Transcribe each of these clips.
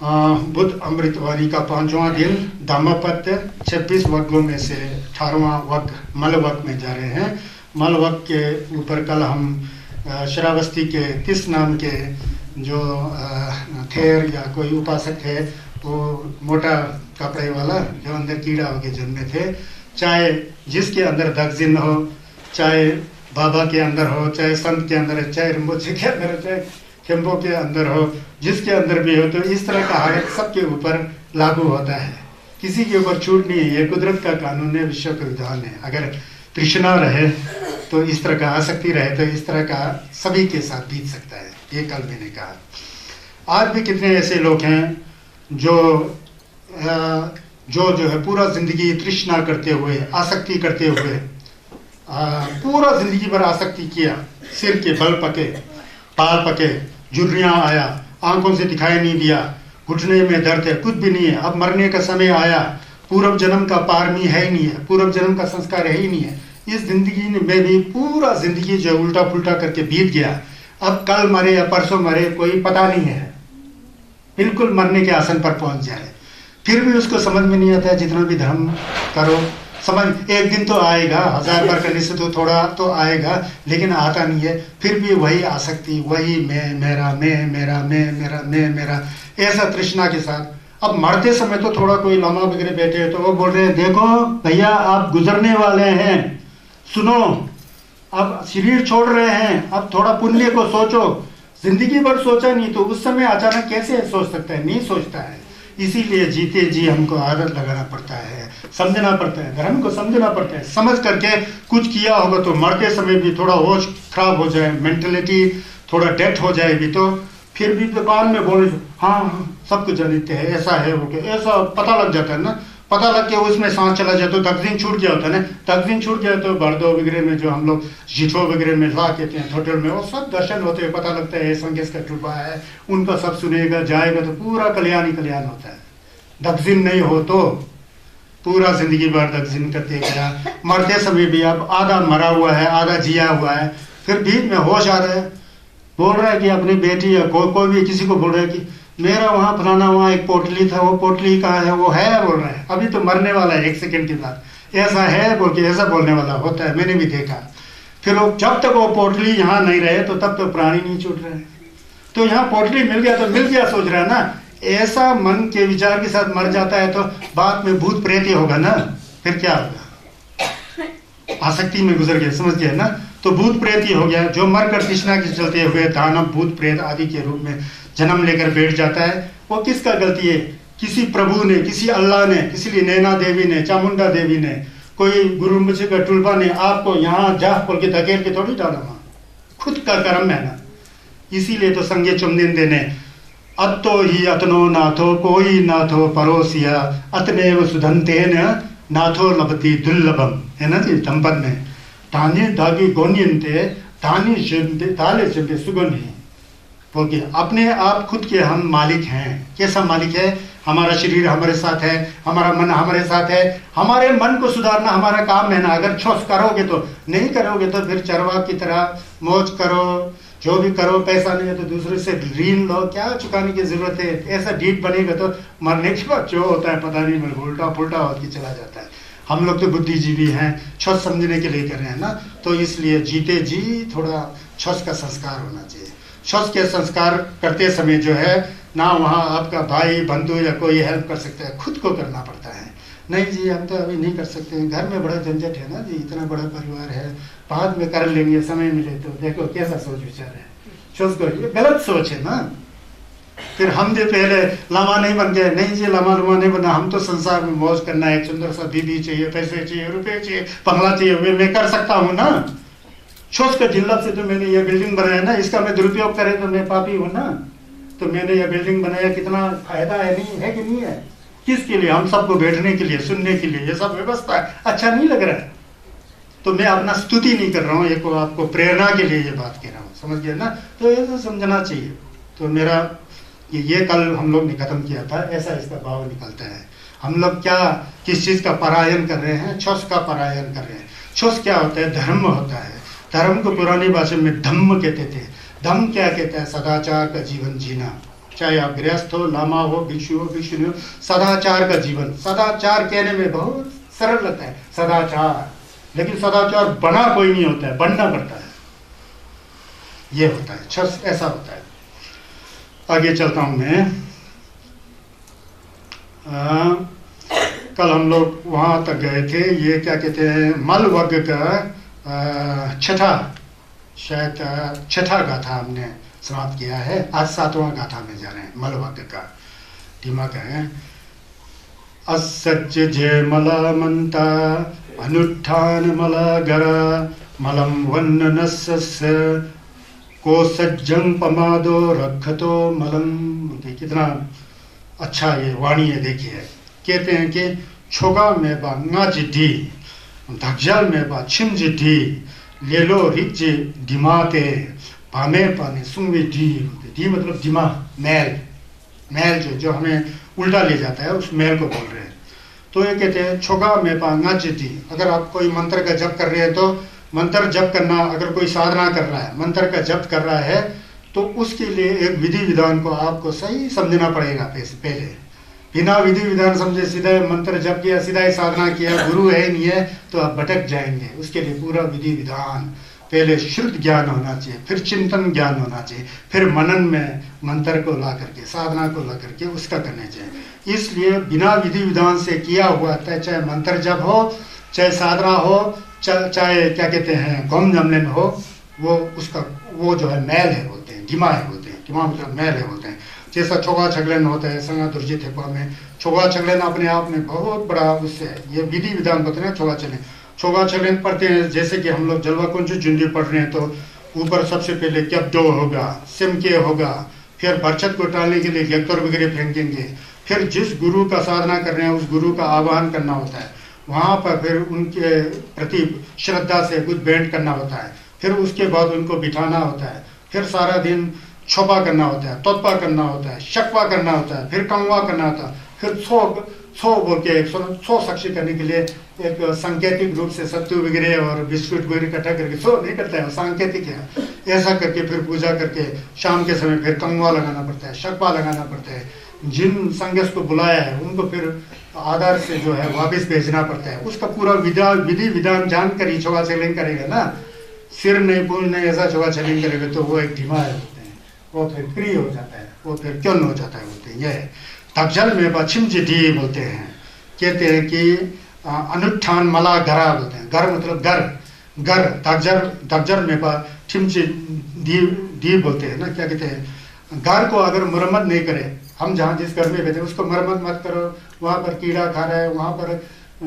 बुद्ध अमृतवाणी का 5वां दिन धम्मपद 26 वर्गों में से 18वां वर्ग मल वर्ग में जा रहे हैं। मल वर्ग के ऊपर कल हम श्रावस्ती के 30 नाम के जो थेर या कोई उपासक थे, वो मोटा कपड़े वाला जो अंदर कीड़ा होके जन्मे थे, चाहे जिसके अंदर दक्षिण हो, चाहे बाबा के अंदर हो, चाहे संत के अंदर हो, चाहे रिम्बोचे के अंदर हो, चाहे खेम्बो के अंदर हो, जिसके अंदर भी हो, तो इस तरह का हक सबके ऊपर लागू होता है। किसी के ऊपर छूट नहीं है, ये कुदरत का कानून है, विश्व का विधान है। अगर तृष्णा रहे तो इस तरह का, आसक्ति रहे तो इस तरह का सभी के साथ बीत सकता है। ये कल मैंने कहा। आज भी कितने ऐसे लोग हैं जो है पूरा जिंदगी तृष्णा करते हुए, आसक्ति करते हुए, पूरा जिंदगी भर आसक्ति किया, सिर के बल पके, पाल पके, झुर्रियाँ आया, आंखों से दिखाई नहीं दिया, घुटने में दर्द है, कुछ भी नहीं है, अब मरने का समय आया, पूर्व जन्म का पारमी है ही नहीं है, पूर्व जन्म का संस्कार है ही नहीं है, इस जिंदगी में भी पूरा जिंदगी जो उल्टा पुल्टा करके बीत गया, अब कल मरे या परसों मरे कोई पता नहीं है, बिल्कुल मरने के आसन पर पहुंच जाए, फिर भी उसको समझ में नहीं आता है। जितना भी धर्म करो, समझ एक दिन तो आएगा, 1000 बार करने से तो थोड़ा तो आएगा, लेकिन आता नहीं है। फिर भी वही आसक्ति, वही मैं मेरा, मैं मेरा, मैं मेरा, मैं मेरा, ऐसा तृष्णा के साथ। अब मरते समय तो थोड़ा कोई लामा वगैरह बैठे हैं तो वो बोल रहे हैं, देखो भैया आप गुजरने वाले हैं, सुनो, अब शरीर छोड़ रहे हैं, अब थोड़ा पुण्य को सोचो। जिंदगी भर सोचा नहीं तो उस समय अचानक कैसे सोच सकता है? नहीं सोचता है। इसीलिए जीते जी हमको आदत लगाना पड़ता है, समझना पड़ता है, धर्म को समझना पड़ता है। समझ करके कुछ किया होगा तो मरते समय भी थोड़ा होश खराब हो जाए, मेंटलिटी थोड़ा डेथ हो जाए भी, तो फिर भी तो बाद में बोले हाँ सब कुछ जानते हैं, ऐसा है वो, ऐसा पता लग जाता है ना। पता लग के उसमें सांस चला जाए तो दक्षिण छूट गया होता है ना। दक्षिण छूट गया तो बर्दो वगैरह में जो हम लोग जिठो वगैरह में ला कहते हैं होटल में, वो सब दर्शन होते हैं, पता लगता है संगेश का कृपा है, उनका सब सुनेगा जाएगा तो पूरा कल्याण ही कल्याण होता है। दक्षिण नहीं हो तो पूरा जिंदगी भर दक्षिण करते गया, मरते समय भी अब आधा मरा हुआ है, आधा जिया हुआ है, फिर बीच में होश आ रहा है, बोल रहा है कि अपनी बेटी या कोई भी किसी को बोल रहा है कि मेरा वहाँ फलाना वहाँ एक पोटली था, वो पोटली कहाँ है, वो है बोल रहा है, अभी तो मरने वाला है 1 सेकंड के बाद, ऐसा है बोल के ऐसा बोलने वाला होता है, मैंने भी देखा। फिर वो जब तक वो पोटली यहाँ नहीं रहे तो तब तक प्राणी नहीं छूट रहे। तो यहाँ पोटली मिल गया तो मिल गया सोच रहा है ना। ऐसा मन के विचार के साथ मर जाता है तो बाद में भूत प्रेत ही होगा ना, फिर क्या होगा? आसक्ति में गुजर गया, समझ गया ना, तो भूत प्रेत ही हो गया। जो मर कर तृष्णा के चलते हुए दानव भूत प्रेत आदि के रूप में जन्म लेकर बैठ जाता है, वो किसका गलती है? किसी प्रभु ने, किसी अल्लाह ने, किसी नैना देवी ने, चामुंडा देवी ने, कोई गुरु मुझे का टुलबा ने आपको यहाँ जा बोल के धकेल के थोड़ी डाला, खुद का कर्म है ना। इसीलिए तो संगे चुमनिंदे ने अत्तो ही अतनो नाथो कोई नाथो परोसिया अतनेव सुधंतेन नाथो लभति दुर्लभम, है ना जी धम्पद में। ताने दागी गोनियंते तानी शिंदे ताले शिंदे सुगंधी, बोलिए अपने आप खुद के हम मालिक हैं। कैसा मालिक है? हमारा शरीर हमारे साथ है, हमारा मन हमारे साथ है, हमारे मन को सुधारना हमारा काम है ना। अगर छोस करोगे तो, नहीं करोगे तो फिर चरवाक की तरह मौज करो, जो भी करो, पैसा नहीं है तो दूसरे से ऋण लो, क्या चुकाने की जरूरत है? ऐसा ढीठ बनेगा तो मरने के बाद जो होता है पता नहीं, उल्टा पुल्टा होकर चला जाता है। हम लोग तो बुद्धिजीवी हैं, छोस समझने के लिए कर रहे हैं ना, तो इसलिए जीते जी थोड़ा छोस का संस्कार होना चाहिए। छोस के संस्कार करते समय जो है ना, वहाँ आपका भाई बंधु या कोई हेल्प कर सकता है, खुद को करना पड़ता है। नहीं जी हम तो अभी नहीं कर सकते हैं, घर में बड़ा झंझट है ना जी, इतना बड़ा परिवार है, बाद में कर लेंगे समय मिले तो। देखो कैसा सोच विचार है, सोच को ये गलत सोच है ना। फिर हम भी पहले लामा नहीं बन गए, नहीं जी लामा लुमा नहीं बना, हम तो संसार में मौज करना है, एक सुंदर सा बीबी चाहिए, पैसे चाहिए, रुपये चाहिए, बंगला चाहिए, वे मैं कर सकता हूँ ना। सोच के जिल्लत से तो मैंने ये बिल्डिंग बनाया ना, इसका मैं दुरुपयोग करे तो मैं पापी हूँ ना। तो मैंने ये बिल्डिंग बनाया, कितना फायदा है, नहीं है कि नहीं है? किसके लिए? हम सबको बैठने के लिए, सुनने के लिए, ये सब व्यवस्था है, अच्छा नहीं लग रहा है तो मैं अपना स्तुति नहीं कर रहा हूँ, एक आपको प्रेरणा के लिए ये बात कह रहा हूँ, समझ गए ना। तो ऐसा समझना चाहिए। तो मेरा ये कल हम लोग ने खत्म किया था, ऐसा इसका भाव निकलता है। हम लोग क्या किस चीज़ का परायण कर रहे हैं? छोस का परायण कर रहे हैं। छोस क्या होता है? धर्म होता है। धर्म को पुरानी भाषा में धम्म कहते थे। धम्म क्या कहता है? सदाचार का जीवन जीना, चाहे आप गृहस्थ हो, लामा हो, भिक्षुनी हो, सदाचार का जीवन। सदाचार कहने में बहुत सरल लगता है सदाचार, लेकिन सदाचार बना कोई नहीं होता है, बनना पड़ता है। ये होता है, ऐसा होता है। आगे चलता हूं मैं। कल हम लोग वहां तक गए थे, ये क्या कहते हैं, मल वर्ग का छठा गाथा हमने समाप्त किया है। आज 7वां गाथा में जा रहे हैं। मल वर्ग का टीमा का है। असज्ज जय मला मंता अनुष्ठान मला गरा मलम वन्न नस्य को सज्जं पमादो रखतो मलम। कितना अच्छा ये वाणी है, देखिए। कहते हैं कि छोगा में बा डी धकजल में बा छिमज डी लेलो रिच डिमाते पामे पाने सुंगे डी मतलब दिमाग, मैल जो हमें उल्टा ले जाता है, उस मैल को बोल रहे हैं। तो ये कहते हैं छोगा में पा डी। अगर आप कोई मंत्र का जप कर रहे हैं तो मंत्र जप करना, अगर कोई साधना कर रहा है, मंत्र का जप कर रहा है, तो उसके लिए एक विधि विधान को आपको सही समझना पड़ेगा। पहले बिना विधि विधान समझे सीधा मंत्र जप किया, सीधा ही साधना किया, गुरु है नहीं है, तो आप भटक जाएंगे। उसके लिए पूरा विधि विधान, पहले शुद्ध ज्ञान होना चाहिए, फिर चिंतन ज्ञान होना चाहिए, फिर मनन में मंत्र को ला करके, साधना को ला करके उसका करना चाहिए। इसलिए बिना विधि विधान से किया हुआ, चाहे मंत्र जप हो, चाहे साधना हो, चाहे क्या कहते हैं गम जमलन हो, वो जो है मैल है बोलते हैं, दिमा है बोलते हैं। दिमा मतलब मैल है बोलते हैं। जैसा छोगा छगलन होता है संगा दुर्जित हेपा में, छोगा छगलन अपने आप में बहुत बड़ा उससे ये विधि विधान होते हैं। छोगा छगलन पढ़ते हैं, जैसे कि हम लोग जलवा कुंज जुंडी पढ़ रहे हैं, तो ऊपर सबसे पहले क्यब्दो होगा, सिमके होगा, फिर बरछत को टालने के लिए गेक्तर वगैरह फेंकेंगे, फिर जिस गुरु का साधना कर रहे हैं उस गुरु का आह्वान करना होता है, वहाँ पर फिर उनके प्रति श्रद्धा से कुछ भेंट करना होता है, फिर उसके बाद उनको बिठाना होता है, फिर सारा दिन छोपा करना होता है, तोतपा करना होता है, शकवा करना होता है, फिर कंगवा करना होता है, फिर सो बोल के सो साक्षी करने के लिए एक सांकेतिक रूप से सत्तू वगैरह और बिस्कुट वगैरह इकट्ठा करके सो नहीं करता है, सांकेतिक है। ऐसा करके फिर पूजा करके शाम के समय फिर कंगवा लगाना पड़ता है, शकवा लगाना पड़ता है। जिन संगस को बुलाया है उनको फिर आधार से जो है वापस भेजना पड़ता है। उसका पूरा विधि विधान जानकर ही छोगा छगलन करेगा ना, सिर नहीं पूंछ नहीं ऐसा छोगा छगलन करेगा तो वो एक धीमा है बोलते हैं, वो फिर फ्री हो जाता है, वो फिर क्यों हो जाता है बोलते हैं। यह तकजल में पश्चिम जी बोलते हैं। कहते हैं कि अनुष्ठान मला घरा बोलते हैं, घर मतलब घर तकजर में छिमची दी बोलते हैं ना। क्या कहते हैं, घर को अगर मरम्मत नहीं करे, हम जहाँ जिस घर में बैठे उसको मरम्मत मत करो, वहाँ पर कीड़ा खा रहा है, वहाँ पर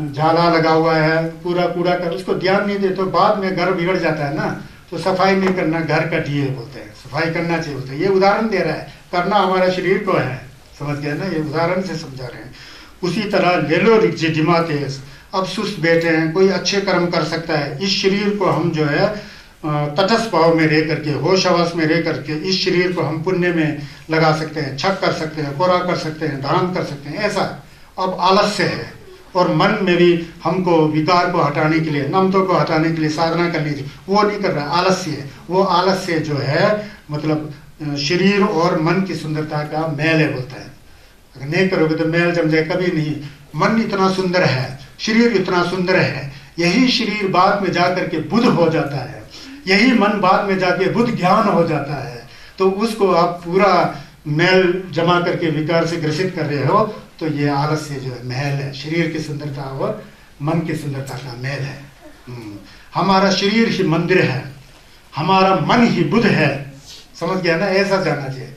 झाला लगा हुआ है, पूरा कूड़ा कर, उसको ध्यान नहीं दे तो बाद में घर बिगड़ जाता है ना। तो सफाई नहीं करना घर का ढीए बोलते हैं, सफाई करना चाहिए बोलते हैं। ये उदाहरण दे रहा है, करना हमारा शरीर को है, समझ गया ना, ये उदाहरण से समझा रहे हैं। उसी तरह लेलो रिक्जी दिमातेस, अब सुस्त बैठे हैं, कोई अच्छे कर्म कर सकता है, इस शरीर को हम जो है तटस्थ भाव में रह करके, होश हवास में रह करके इस शरीर को हम पुण्य में लगा सकते हैं, छक कर सकते हैं, कोरा कर सकते हैं, दान कर सकते हैं। ऐसा अब आलस्य है, और मन में भी हमको विकार को हटाने के लिए, नमतों को हटाने के लिए साधना करनी चाहिए, वो नहीं कर रहा, आलस्य है। वो आलस्य जो है मतलब शरीर और मन की सुंदरता का मैल है बोलता है। अगर नहीं करोगे तो मैल जम जाए, कभी नहीं। मन इतना सुंदर है, शरीर इतना सुंदर है, यही शरीर बाद में जाकर के बुद्ध हो जाता है, यही मन बाद में जाके बुद्ध ज्ञान हो जाता है। तो उसको आप पूरा मैल जमा करके विकार से ग्रसित कर रहे हो, तो ये आलस्य जो है मैल है, शरीर की सुंदरता और मन की सुंदरता का मैल है। हमारा शरीर ही मंदिर है, हमारा मन ही बुद्ध है, समझ गया ना। ऐसा जाना चाहिए।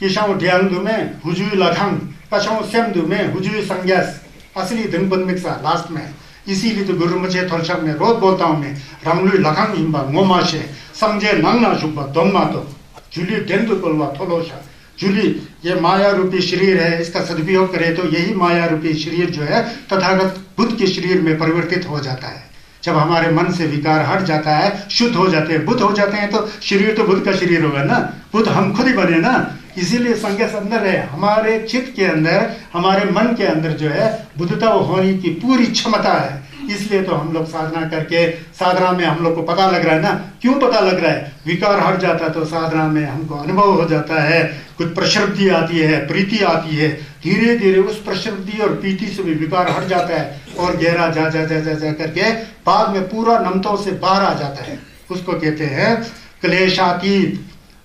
किशाओ ड्यांगदु में हुजुई लखंग, कशाओ सेमदु में हुजुई संज्ञास, असली धनपन मिक्सा लास्ट में। इसीलिए तो गुरु मुझे थोलशब में रोज बोलता हूँ मैं, रमलुई लखंग हिम्बा मोमाशे समझे नंगना शुभा दोमा तो जुली डेंदु कोलवा थोलोशा। जुली ये माया रूपी शरीर है, इसका सदुपयोग करे तो यही माया रूपी शरीर जो है तथागत बुद्ध के शरीर में परिवर्तित हो जाता है। जब हमारे मन से विकार हट जाता है, शुद्ध हो जाते हैं, बुद्ध हो जाते हैं, तो शरीर तो बुद्ध का शरीर होगा ना। बुद्ध हम खुद ही बने ना, इसीलिए संज्ञा अंदर है, हमारे चित्त के अंदर, हमारे मन के अंदर जो है बुद्धता होने की पूरी क्षमता है। इसलिए तो हम लोग साधना करके, साधना में हम लोग को पता लग रहा है ना, क्यों पता लग रहा है? विकार हट जाता है तो साधना में हमको अनुभव हो जाता है, कुछ प्रशुद्धि आती है, प्रीति आती है, धीरे धीरे उस प्रशुद्धि और प्रीति से भी विकार हट जाता है और गहरा जा जा जा जा जा करके बाद में पूरा नमतों से बाहर आ जाता है। उसको कहते हैं क्लेशातीत,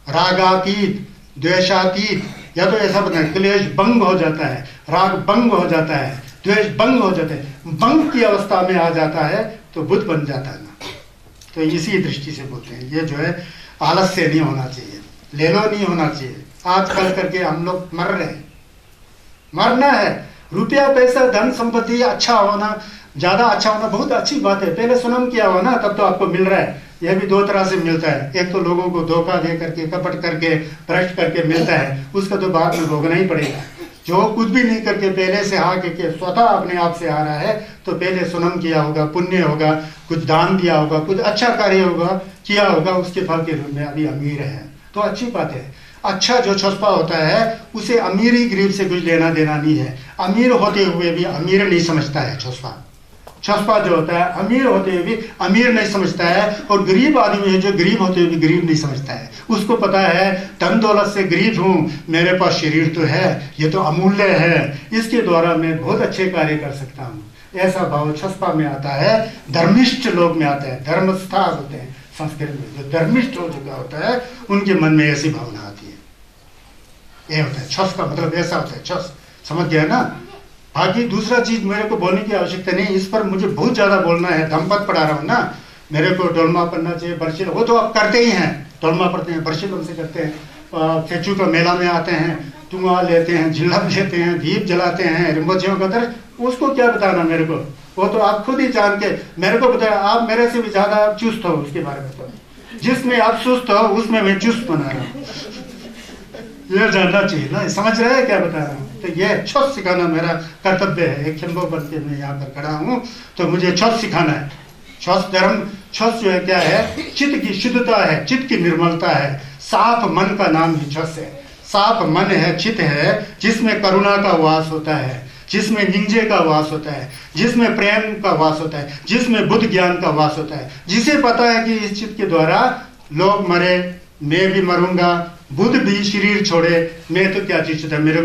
रागातीत, द्वेषातीत, या तो ऐसा बताए क्लेश भंग हो जाता है, राग भंग हो जाता है, द्वेष भंग हो जाता है, भंग की अवस्था में आ जाता है तो बुद्ध बन जाता है ना। तो इसी दृष्टि से बोलते हैं ये जो है आलस्य नहीं होना चाहिए, लेलो नहीं होना चाहिए। आजकल करके हम लोग मर रहे हैं, मरना है। रुपया पैसा धन संपत्ति अच्छा होना, ज्यादा अच्छा होना बहुत अच्छी बात है, पहले सुनम किया हो ना तब तो आपको मिल रहा है। यह भी दो तरह से मिलता है, एक तो लोगों को धोखा दे करके, कपट करके, भ्रष्ट करके मिलता है, उसका तो बाद में भोगना ही पड़ेगा। जो कुछ भी नहीं करके पहले से आ के स्वतः अपने आप से आ रहा है तो पहले सुनम किया होगा, पुण्य होगा, कुछ दान दिया होगा, कुछ अच्छा कार्य होगा किया होगा, उसके फल के रूप में अभी अमीर है तो अच्छी बात है। अच्छा जो छुपा होता है उसे अमीरी गरीब से कुछ लेना देना नहीं है। अमीर होते हुए भी अमीर नहीं समझता है छुपा जो होता है, अमीर होते हुए भी अमीर नहीं समझता है, और गरीब आदमी है जो गरीब होते हुए भी गरीब नहीं समझता है। उसको पता है धन दौलत से गरीब हूँ, मेरे पास शरीर तो है, ये तो अमूल्य है, इसके द्वारा मैं बहुत अच्छे कार्य कर सकता हूँ। ऐसा भाव छुपा में आता है, धर्मिष्ठ लोग में आता है, धर्मस्था होते हैं संस्कृत में, जो धर्मिष्ठ हो चुका होता है उनके मन में ऐसी भावना आती है। ये होता है छस का मतलब, ऐसा होता है छस, समझ गया ना। बाकी दूसरा चीज मेरे को बोलने की आवश्यकता नहीं, इस पर मुझे बहुत ज्यादा बोलना है, दंपत पढ़ा रहा हूँ ना, मेरे को डोलमा पढ़ना चाहिए, बर्शिल, वो तो आप करते ही हैं, डोलमा पढ़ते हैं, बर्शिल हमसे करते हैं, खेचू का मेला में आते हैं, धुआं लेते हैं, झिल्लम लेते हैं, दीप जलाते हैं, रिम्बोजियों का दर, उसको क्या बताना मेरे को, वो तो आप खुद ही जान के मेरे को बताया। आप मेरे से भी ज्यादा चुस्त हो उसके बारे में, तो जिसमें आप सुस्त हो उसमें मैं चुस्त बना रहा हूँ, ये जानना चाहिए ना। समझ रहे हैं क्या बता रहा हूँ? तो ये छत सिखाना मेरा कर्तव्य है। एक खंबो बन के मैं यहाँ पर खड़ा हूँ तो मुझे छत सिखाना है। छत धर्म, छत जो है क्या है? चित्त की शुद्धता है, चित्त की निर्मलता है, साफ मन का नाम ही छत है। साफ मन है, चित्त है, जिसमें करुणा का वास होता है, जिसमें निंजे का वास होता है, जिसमें प्रेम का वास होता है, जिसमें बुद्ध ज्ञान का वास होता है, जिसे पता है कि इस चित्त के द्वारा लोग मरे, मैं भी मरूंगा, बुद्ध भी शरीर छोड़े, मैं तो क्या चीज है मेरे,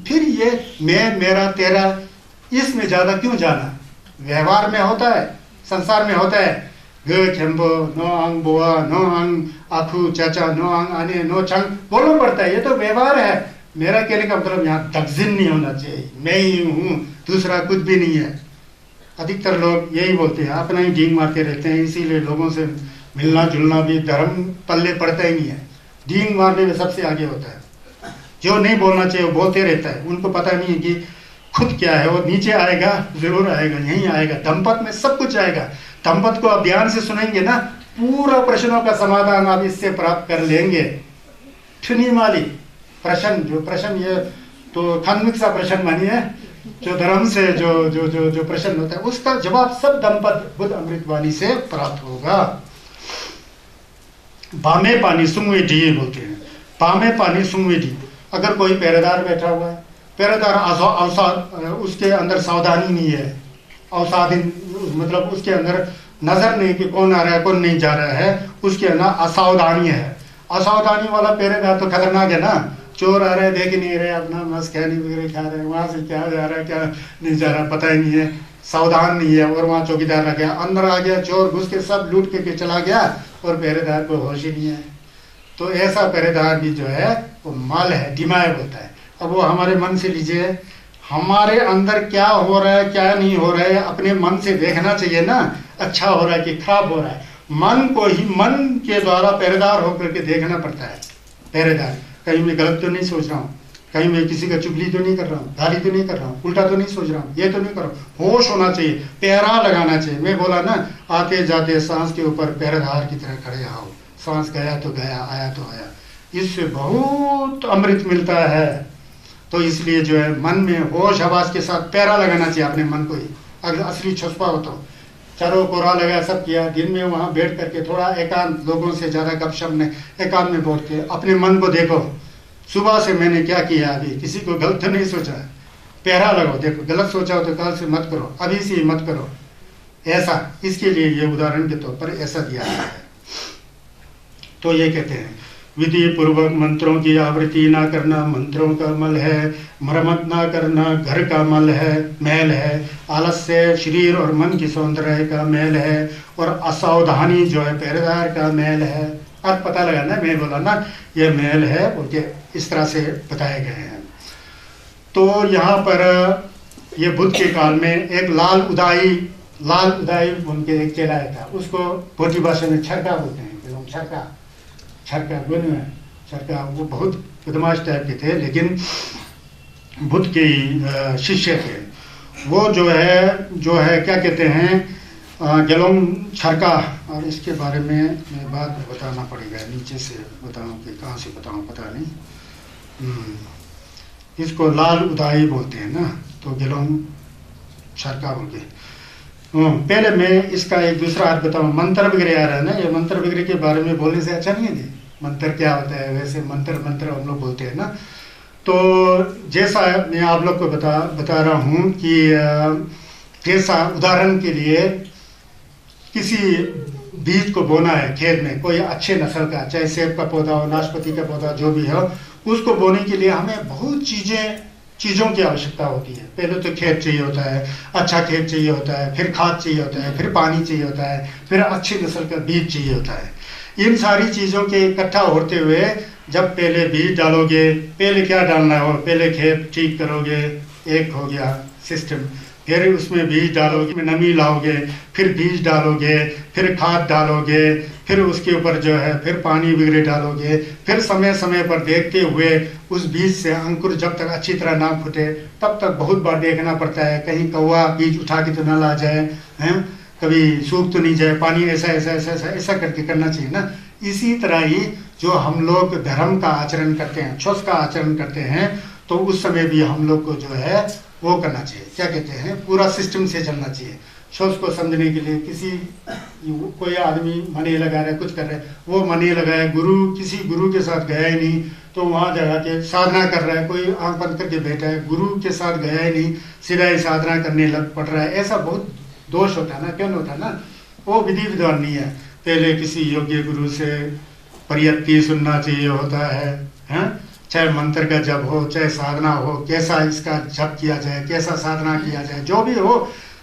फिर ये मैं मेरा तेरा इसमें ज्यादा क्यों जाना? व्यवहार में होता है, संसार में होता है, ग खेम्बो नो अंग बोआ नो अंग आखू चाचा नो अंग आने नो छंग बोलना पड़ता है, ये तो व्यवहार है। मेरा कहने का मतलब यहाँ दगजिन नहीं होना चाहिए, मैं ही हूँ, दूसरा कुछ भी नहीं है। अधिकतर लोग यही बोलते हैं, अपना ही डींग मारते रहते हैं, इसीलिए लोगों से मिलना जुलना भी धर्म पल्ले पड़ता ही नहीं है। डींग मारने में सबसे आगे होता है, जो नहीं बोलना चाहिए वो बोलते रहता है, उनको पता नहीं है कि खुद क्या है। वो नीचे आएगा, जरूर आएगा, यहीं आएगा, दंपत में सब कुछ आएगा। दंपत को आप ध्यान से सुनेंगे ना, पूरा प्रश्नों का समाधान आप इससे प्राप्त कर लेंगे। ठुनीमाली प्रश्न, जो प्रश्न ये तो खानमिक सा प्रश्न मानिए, जो धर्म से जो जो जो जो प्रश्न होता है उसका जवाब सब दंपत बुद्ध अमृतवाणी से प्राप्त होगा। बामे पानी सुंगवे डी बोलते हैं, बामे पानी सुंगवे डी। अगर कोई पहरेदार बैठा हुआ है, पहरेदार उसके अंदर सावधानी नहीं है, अवसाधीन मतलब उसके अंदर नजर नहीं कि कौन आ रहा है कौन नहीं जा रहा है, उसके अंदर असावधानी है। असावधानी वाला पहरेदार तो खतरनाक है ना, चोर आ रहे देख ही नहीं रहे, अपना मस्त खैनी वगैरह खा रहे हैं, वहां से क्या जा रहा है क्या नहीं जा रहा पता ही नहीं है, सावधान नहीं है, और वहाँ चौकीदार आ गया, अंदर आ गया चोर, घुस के सब लूट के चला गया और पहरेदार को होश ही नहीं है। तो ऐसा पहरेदार भी जो है वो माल है, दिमाग होता है। अब वो हमारे मन से लीजिए, हमारे अंदर क्या हो रहा है क्या नहीं हो रहा है, अपने मन से देखना चाहिए ना, अच्छा हो रहा है कि खराब हो रहा है। मन को ही मन के द्वारा पहरेदार होकर के देखना पड़ता है। पहरेदार, कहीं मैं गलत तो नहीं सोच रहा हूँ, कहीं मैं किसी का चुगली तो नहीं कर रहा हूँ, गाली तो नहीं कर रहा हूँ, उल्टा तो नहीं सोच रहा हूँ, ये तो नहीं कर रहा हूँ। होश होना चाहिए, पहरा लगाना चाहिए। मैं बोला ना, आते जाते सांस के ऊपर पहरेदार की तरह खड़े आओ, सांस गया तो गया, आया तो आया, इससे बहुत अमृत मिलता है। तो इसलिए जो है मन में होश हवास के साथ पहरा लगाना चाहिए अपने मन को ही। अगर असली छुपा हो तो चारों कोरा लगा सब किया, दिन में वहाँ बैठ करके थोड़ा एकांत, लोगों से ज़्यादा गपशप में एकांत में बैठ के अपने मन को देखो, सुबह से मैंने क्या किया, अभी किसी को गलत तो नहीं सोचा, पहरा लगाओ, देखो गलत सोचा हो तो कल से मत करो, अभी से मत करो, ऐसा, इसके लिए ये उदाहरण के तौर पर ऐसा दिया गया है। तो ये कहते हैं विधि पूर्वक मंत्रों की आवृत्ति ना करना मंत्रों का मल है, मरम्मत ना करना घर का मैल है, आलस्य शरीर और मन की सौंदर्य का मैल है, और असावधानी जो है पहरेदार का मैल है। अब पता लगाना, मैं बोला ना ये मैल है, उनके इस तरह से बताए गए हैं। तो यहाँ पर ये बुद्ध के काल में एक लाल उदाई उनके एक चेहरा था, उसको भोटी भाषा में छरका बोलते हैं। छरका वो बहुत बदमाश टाइप के थे, लेकिन बुद्ध के शिष्य थे। वो जो है क्या कहते हैं गेलोंग छरका, और इसके बारे में मैं बाद में बताना पड़ेगा, नीचे से बताऊं कि कहाँ से बताऊं पता नहीं। इसको लाल उदाई बोलते हैं ना, तो गेलोंग छरका बोल के। पहले मैं इसका एक दूसरा अर्थ बताऊं। मंत्र वगैरह आ रहा है ना, ये मंत्र वगैरह के बारे में बोलने से अच्छा नहीं है जी। मंत्र क्या होता है, वैसे मंत्र हम लोग बोलते हैं ना। तो जैसा मैं आप लोग को बता रहा हूँ कि जैसा उदाहरण के लिए किसी बीज को बोना है खेत में, कोई अच्छे नस्ल का, चाहे सेब का पौधा हो, नाशपाती का पौधा, जो भी हो, उसको बोने के लिए हमें बहुत चीज़ों की आवश्यकता होती है। पहले तो खेत चाहिए होता है, अच्छा खेत चाहिए होता है, फिर खाद चाहिए होता है, फिर पानी चाहिए होता है, फिर अच्छी नस्ल का बीज चाहिए होता है। इन सारी चीज़ों के इकट्ठा होते हुए जब पहले बीज डालोगे, पहले क्या डालना हो, पहले खेत ठीक करोगे, एक हो गया सिस्टम, फिर उसमें बीज डालोगे, नमी लाओगे, फिर बीज डालोगे, फिर खाद डालोगे, फिर उसके ऊपर जो है फिर पानी वगैरह डालोगे, फिर समय समय पर देखते हुए उस बीज से अंकुर जब तक अच्छी तरह ना फूटे तब तक बहुत बार देखना पड़ता है, कहीं कौवा बीज उठा के तो ना ला जाए, हैं, कभी सूख तो नहीं जाए, पानी ऐसा करके करना चाहिए ना। इसी तरह ही जो हम लोग धर्म का आचरण करते हैं, छुस का आचरण करते हैं, तो उस समय भी हम लोग को जो है वो करना चाहिए, क्या कहते हैं, पूरा सिस्टम से चलना चाहिए। छुस को समझने के लिए कोई आदमी मनी लगा रहा है, कुछ कर रहा है, वो मनी लगाया, किसी गुरु के साथ गया ही नहीं, तो वहाँ जगह के साधना कर रहा है, कोई आंख बंद करके बैठा है, गुरु के साथ गया ही नहीं, सीधा ही साधना करने लग पड़ रहा है। ऐसा बहुत दोष होता है ना, क्यों होता है ना, वो विधि विधान नहीं है। पहले किसी योग्य गुरु से परियत्ति सुनना चाहिए होता है, हैं? चाहे मंत्र का जप हो, चाहे साधना हो, कैसा इसका जप किया जाए, कैसा साधना किया जाए, जो भी हो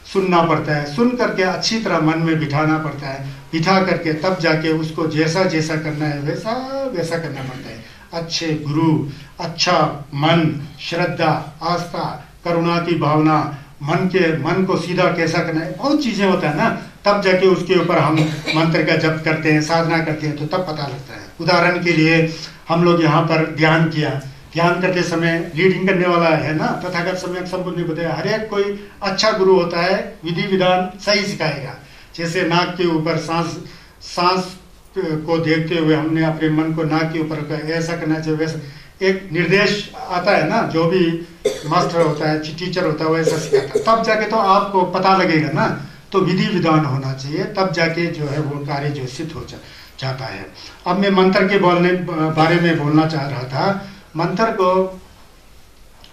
सुनना पड़ता है। सुन करके अच्छी तरह मन में बिठाना पड़ता है, बिठा करके तब जाके उसको जैसा जैसा करना है वैसा करना पड़ता है। अच्छे गुरु, अच्छा मन, श्रद्धा, आस्था, करुणा की भावना, मन को सीधा कैसा करना है, बहुत चीज़ें होता है ना, तब जाके उसके ऊपर हम मंत्र का जप करते हैं, साधना करते हैं, तो तब पता लगता है। उदाहरण के लिए हम लोग यहाँ पर ध्यान किया, ध्यान करते समय लीडिंग करने वाला है ना, तथागत सम्यक संबुद्ध ने बताया, हर एक कोई अच्छा गुरु होता है, विधि विधान सही सिखाएगा। जैसे नाक के ऊपर सांस को देखते हुए हमने अपने मन को नाक के ऊपर ऐसा करना चाहिए, वैसा एक निर्देश आता है ना, जो भी मास्टर होता है, टीचर होता है, वैसा सिखाता है, तब जाके तो आपको पता लगेगा ना। तो विधि विधान होना चाहिए, तब जाके जो है वो कार्य जो सिद्ध हो जाता है। अब मैं मंत्र के बारे में बोलना चाह रहा था। मंत्र को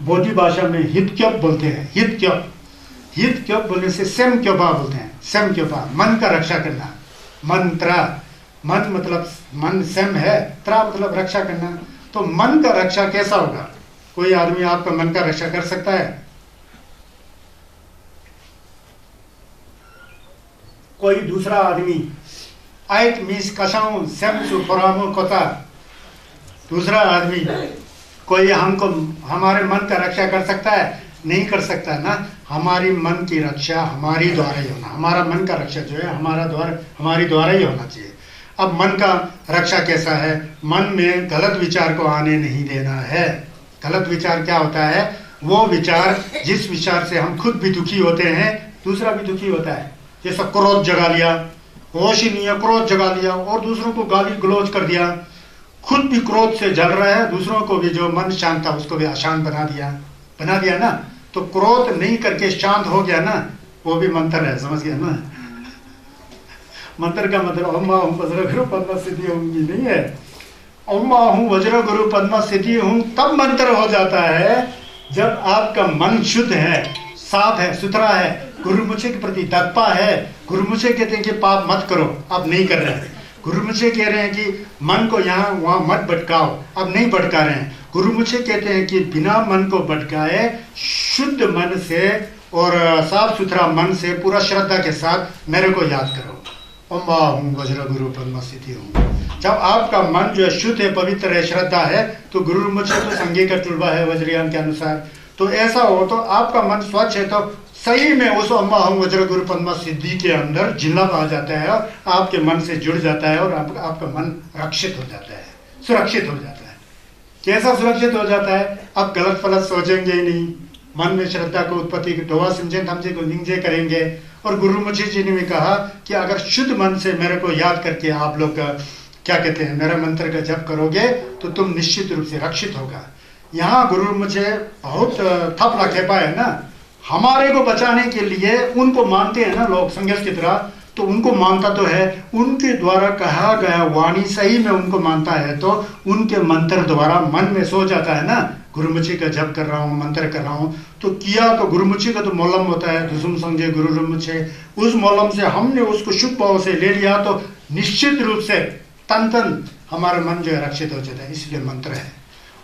बोधी भाषा में हितक्योप बोलते हैं। हितक्योप बोलने से सेम क्योपा बोलते हैं, सेम क्योपा, मन का रक्षा करना। मंत्र, मन मतलब मन सेम है, त्रा मतलब रक्षा करना। तो मन का रक्षा कैसा होगा? कोई आदमी आपका मन का रक्षा कर सकता है? कोई दूसरा आदमी आयत मीस कशाऊं सेम सु परामो कोता, दूसरा आदमी कोई हमको हमारे मन का रक्षा कर सकता है? नहीं कर सकता ना। हमारी मन की रक्षा हमारी द्वारा ही होना, हमारा मन का रक्षा जो है हमारी द्वारा ही होना चाहिए। अब मन का रक्षा कैसा है? मन में गलत विचार को आने नहीं देना है। गलत विचार क्या होता है? वो विचार जिस विचार से हम खुद भी दुखी होते हैं, दूसरा भी दुखी होता है। जैसा क्रोध जगा लिया, होश ही नहीं है, क्रोध जगा लिया और दूसरों को गाली गलौज कर दिया, खुद भी क्रोध से जल रहा है, दूसरों को भी जो मन शांत था उसको भी अशांत बना दिया ना। तो क्रोध नहीं करके शांत हो गया ना, वो भी मंत्र है, समझ गया ना। मंत्र का मतलब ओम माहूं वज्र गुरु पद्म सिद्धि होंगी नहीं है। ओम माहूं वज्र गुरु पद्म सिद्धि हूं तब मंत्र हो जाता है जब आपका मन शुद्ध है, साफ है, सुथरा है, गुरुमुचे के प्रति दत्पा है। गुरुमुचे कहते हैं कि पाप मत करो, अब नहीं कर रहे हैं। गुरुमुचे कह रहे हैं कि मन को यहाँ वहाँ मत भटकाओ, अब नहीं भटका रहे हैं। गुरुमुचे कहते हैं कि बिना मन को भटकाए शुद्ध मन से और साफ सुथरा मन से पूरा श्रद्धा के साथ मेरे को याद करो। अम्बा हूँ वज्र गुरु पद्म स्थिति हूँ। जब आपका मन जो है शुद्ध है, पवित्र है, श्रद्धा है, तो गुरुमुचे तो संज्ञा का टुलबा है वज्रयान के अनुसार। तो ऐसा हो तो आपका मन स्वच्छ है तो सही में उस अम्बा हम वज्र गुरु पद्मा सिद्धि के अंदर जिल्लत आ जाता है और आपके मन से जुड़ जाता है और आपका मन रक्षित हो जाता है, सुरक्षित हो जाता है। कैसा सुरक्षित हो जाता है? अब गलत फलत सोचेंगे ही नहीं, मन में श्रद्धा को उत्पत्ति की ढोवा समझे थमजे को निंजे करेंगे। और गुरुमुखी जी ने भी कहा कि अगर शुद्ध मन से मेरे को याद करके आप लोग क्या कहते हैं मेरा मंत्र का जप करोगे तो तुम निश्चित रूप से रक्षित होगा। यहाँ गुरुमुखी बहुत थपला खेपा है ना, हमारे को बचाने के लिए उनको मानते हैं ना लोग संघर्ष की तरह, तो उनको मानता तो है, उनके द्वारा कहा गया वाणी सही में उनको मानता है तो उनके मंत्र द्वारा मन में सो जाता है ना। गुरुमुखी का जप कर रहा हूँ, मंत्र कर रहा हूँ तो किया तो गुरुमुखी का तो मोलम होता है, दुसुम संजय गुरुमुखी, उस मोलम से हमने उसको शुद्ध भाव से ले लिया तो निश्चित रूप से तन तन हमारा मन जो है रक्षित हो जाता है। इसलिए मंत्र है।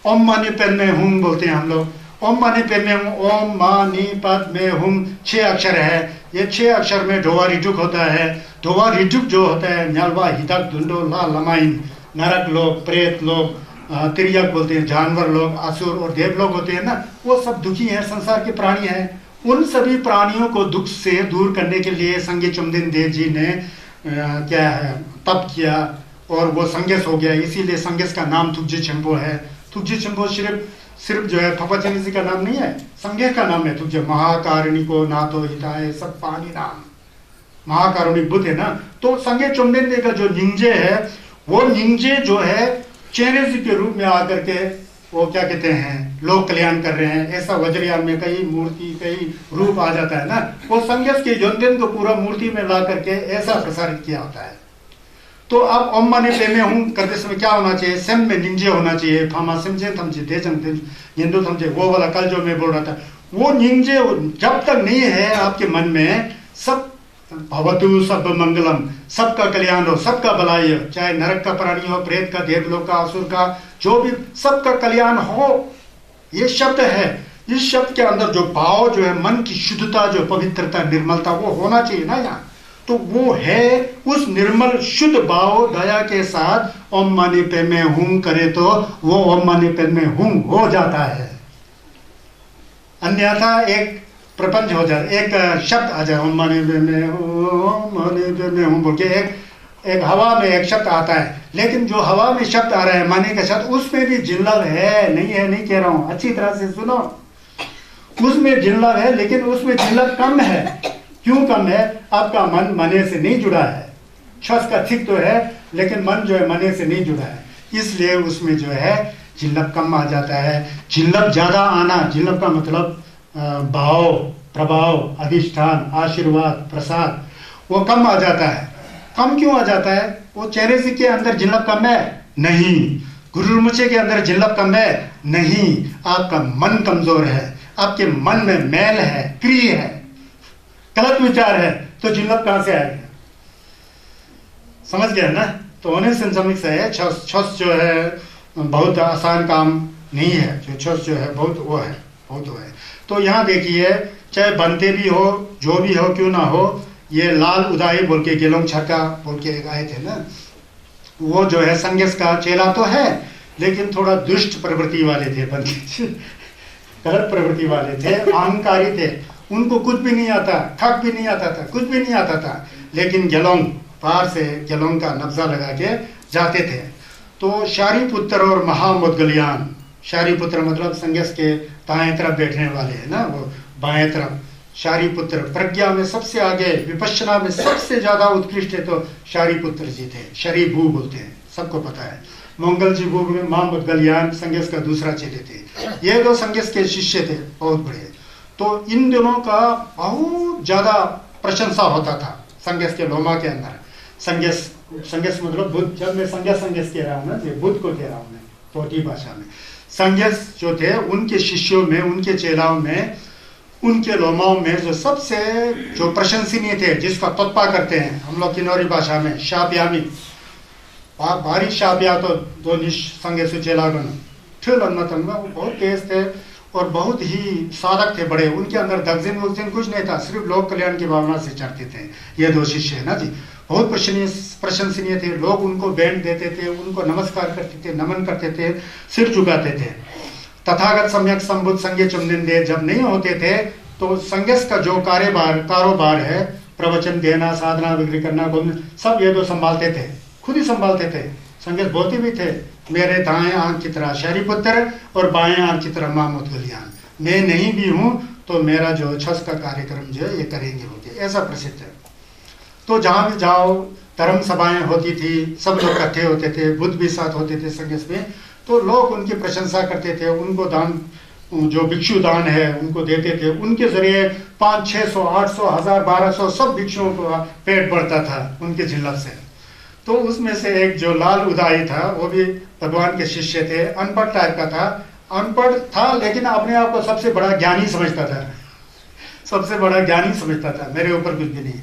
ओम मानी पेन में हूँ बोलते हैं हम लोग, ओम मानी पेन में हूँ, ओम मानी पद में हूँ 6 अक्षर है। ये 6 अक्षर में ढोवा रिटुक होता है। ढोवा रिटुक जो होता है न्यालवा हिदक धुंडो ला लमाइन, नरक लोग, प्रेत लोग, तिरियक बोलते हैं, जानवर लोग, असुर और देव लोग होते हैं ना, वो सब दुखी हैं, संसार के प्राणी हैं। उन सभी प्राणियों को दुख से दूर करने के लिए संगे चुमदिन देव जी ने क्या है तप किया और वो संगेस हो गया। इसीलिए संगेस का नाम तुग्जे चंबो है। तुग्जे चंबो सिर्फ जो है थपाचनी जी का नाम नहीं है, संगेस का नाम है। तुग्जे महाकारुणिको नाथो हिताय सब पानी नाम, महाकारुणिक बुद्ध है ना। तो संगे चुमदिन देव का जो निंजे है वो निंजे जो है चेहरे के रूप में आकर के वो क्या कहते हैं लोक कल्याण कर रहे हैं। ऐसा वज्रयान में कई मूर्ति कई रूप आ जाता है ना, वो संघर्ष के जन्मदिन को पूरा मूर्ति में ला करके ऐसा प्रसारित किया होता है। तो अब ओम माने पे में हूँ करते समय क्या होना चाहिए? सेम में निंजे होना चाहिए। फामा सिमजे थमजे देजन हिंदू थमजे, वो वाला कल जो मैं बोल रहा था, वो निंजे जब तक नहीं है आपके मन में, सब भवतु सब मंगलम, सबका कल्याण हो, सबका भलाई हो, चाहे नरक का प्राणी हो, प्रेत का, देवलोक का, असुर का, जो भी सबका कल्याण हो, ये शब्द है। इस शब्द के अंदर जो भाव जो है मन की शुद्धता, जो पवित्रता, निर्मलता, वो होना चाहिए ना यहाँ। तो वो है उस निर्मल शुद्ध भाव दया के साथ ओम मानी पे में हूं करे तो वो ओम मानी पे में हूं हो जाता है। अन्यथा एक प्रपंच हो जाए, एक शब्द आ जाए ओम मानी पे में हूं बोल के एक हवा में एक शब्द आता है, लेकिन जो हवा में शब्द आ रहा है माने का शब्द, उसमें भी जिल्लत है नहीं कह रहा हूं, अच्छी तरह से सुनो। उसमें जिल्लत है लेकिन उसमें जिल्लत कम है। क्यों कम है? आपका मन मने से नहीं जुड़ा है। श्वास का ठीक तो है लेकिन मन जो है मने से नहीं जुड़ा है, इसलिए उसमें जो है जिल्लत कम आ जाता है। जिल्लत ज्यादा आना, जिल्लत का मतलब भाव, प्रभाव, अधिष्ठान, आशीर्वाद, प्रसाद, वो कम आ जाता है। कम क्यों आ जाता है? वो चेहरे से के अंदर जिल्लत कम है? नहीं। गुरुमुचे के अंदर जिल्लत कम है? नहीं। आपका मन कमजोर है, आपके मन में मैल है, क्रिय है, गलत विचार है, तो जिल्लत कहां से आएगा? समझ गया ना? तो होने सिंसमिक से है। छस जो है बहुत आसान काम नहीं है, जो छस जो है बहुत वो है, बहुत वो है। तो यहाँ देखिए, चाहे बनते भी हो, जो भी हो, क्यों ना हो, ये लाल उदाई बोल के गेलोंग छक्का बोल के आए थे ना, वो जो है संगेस का चेला तो है लेकिन थोड़ा दुष्ट प्रवृत्ति वाले थे, गलत प्रवृत्ति वाले थे, अहंकारी थे। उनको कुछ भी नहीं आता, खक भी नहीं आता था, कुछ भी नहीं आता था, लेकिन गेलोंग पार से गेलोंग का नब्जा लगा के जाते थे। तो शारीपुत्र और महामुद्गलियान, शारीपुत्र मतलब संगेस के दाएं तरफ बैठने वाले हैं ना, वो बाएं तरफ। शारीपुत्र प्रज्ञा में सबसे आगे, विपश्यना में सबसे ज्यादा उत्कृष्ट है तो शारीपुत्र जी थे, शरीभू बोलते हैं, सबको पता है। मंगल जी भू में महामुद्गलियान संगेस का दूसरा चेले थे। ये दो संगेस के शिष्य थे बहुत बड़े। तो इन दोनों का बहुत ज्यादा प्रशंसा होता था संगेस के लोमा के अंदर। संगेस मतलब बुद्ध, जब मैं संगेस कह रहा हूँ ना, बुद्ध को कह रहा हूँ मैं कोटी भाषा में। संगेस जो थे उनके शिष्यों में, उनके चेलाओं में उनके लोमाओं में जो सबसे जो प्रशंसनीय थे, जिसका तत्पा करते हैं हम लोग किन्नौरी भाषा में शाब्यामी, भारी शाब्या तो दो निश संगे सुचेलागन ठिल अन्नतंग, वो बहुत तेज थे और बहुत ही साधक थे बड़े। उनके अंदर दगजिन वगजिन कुछ नहीं था, सिर्फ लोक कल्याण की भावना से चढ़ते थे। ये दो शिष्य है ना जी, बहुत प्रशंसनीय थे। लोग उनको बैंड देते थे, उनको नमस्कार करते थे, नमन करते थे, सिर झुकाते थे। तथागत सम्यक संबुद्ध संज्ञ चुमनिंदे जब नहीं होते थे तो संज्ञस का जो कारोबार है, प्रवचन देना, साधना विक्री करना, सब ये दो संभालते थे, खुद ही संभालते थे। संज्ञस बोलते भी थे, मेरे दाएं आंख की तरह शहरीपुत्र और बाएं आंख की तरह माँ मुदगलियान, मैं नहीं भी हूँ तो मेरा जो छस का कार्यक्रम जो है ये करेंगे होते, ऐसा प्रसिद्ध है। तो जहाँ भी जाओ धर्म सभाएं होती थी, सब लोग इकट्ठे होते थे, बुद्ध भी साथ होते थे संगत में, तो लोग उनकी प्रशंसा करते थे। उनको दान, जो भिक्षु दान है उनको देते थे। उनके जरिए 500-600 800 1000 1200 सब भिक्षुओं को पेट बढ़ता था उनके झिल्लत से। तो उसमें से एक जो लाल उदाई था वो भी भगवान के शिष्य थे, अनपढ़ टाइप का था। अनपढ़ था लेकिन अपने आप को सबसे बड़ा ज्ञानी समझता था, सबसे बड़ा ज्ञानी समझता था, मेरे ऊपर कुछ भी नहीं।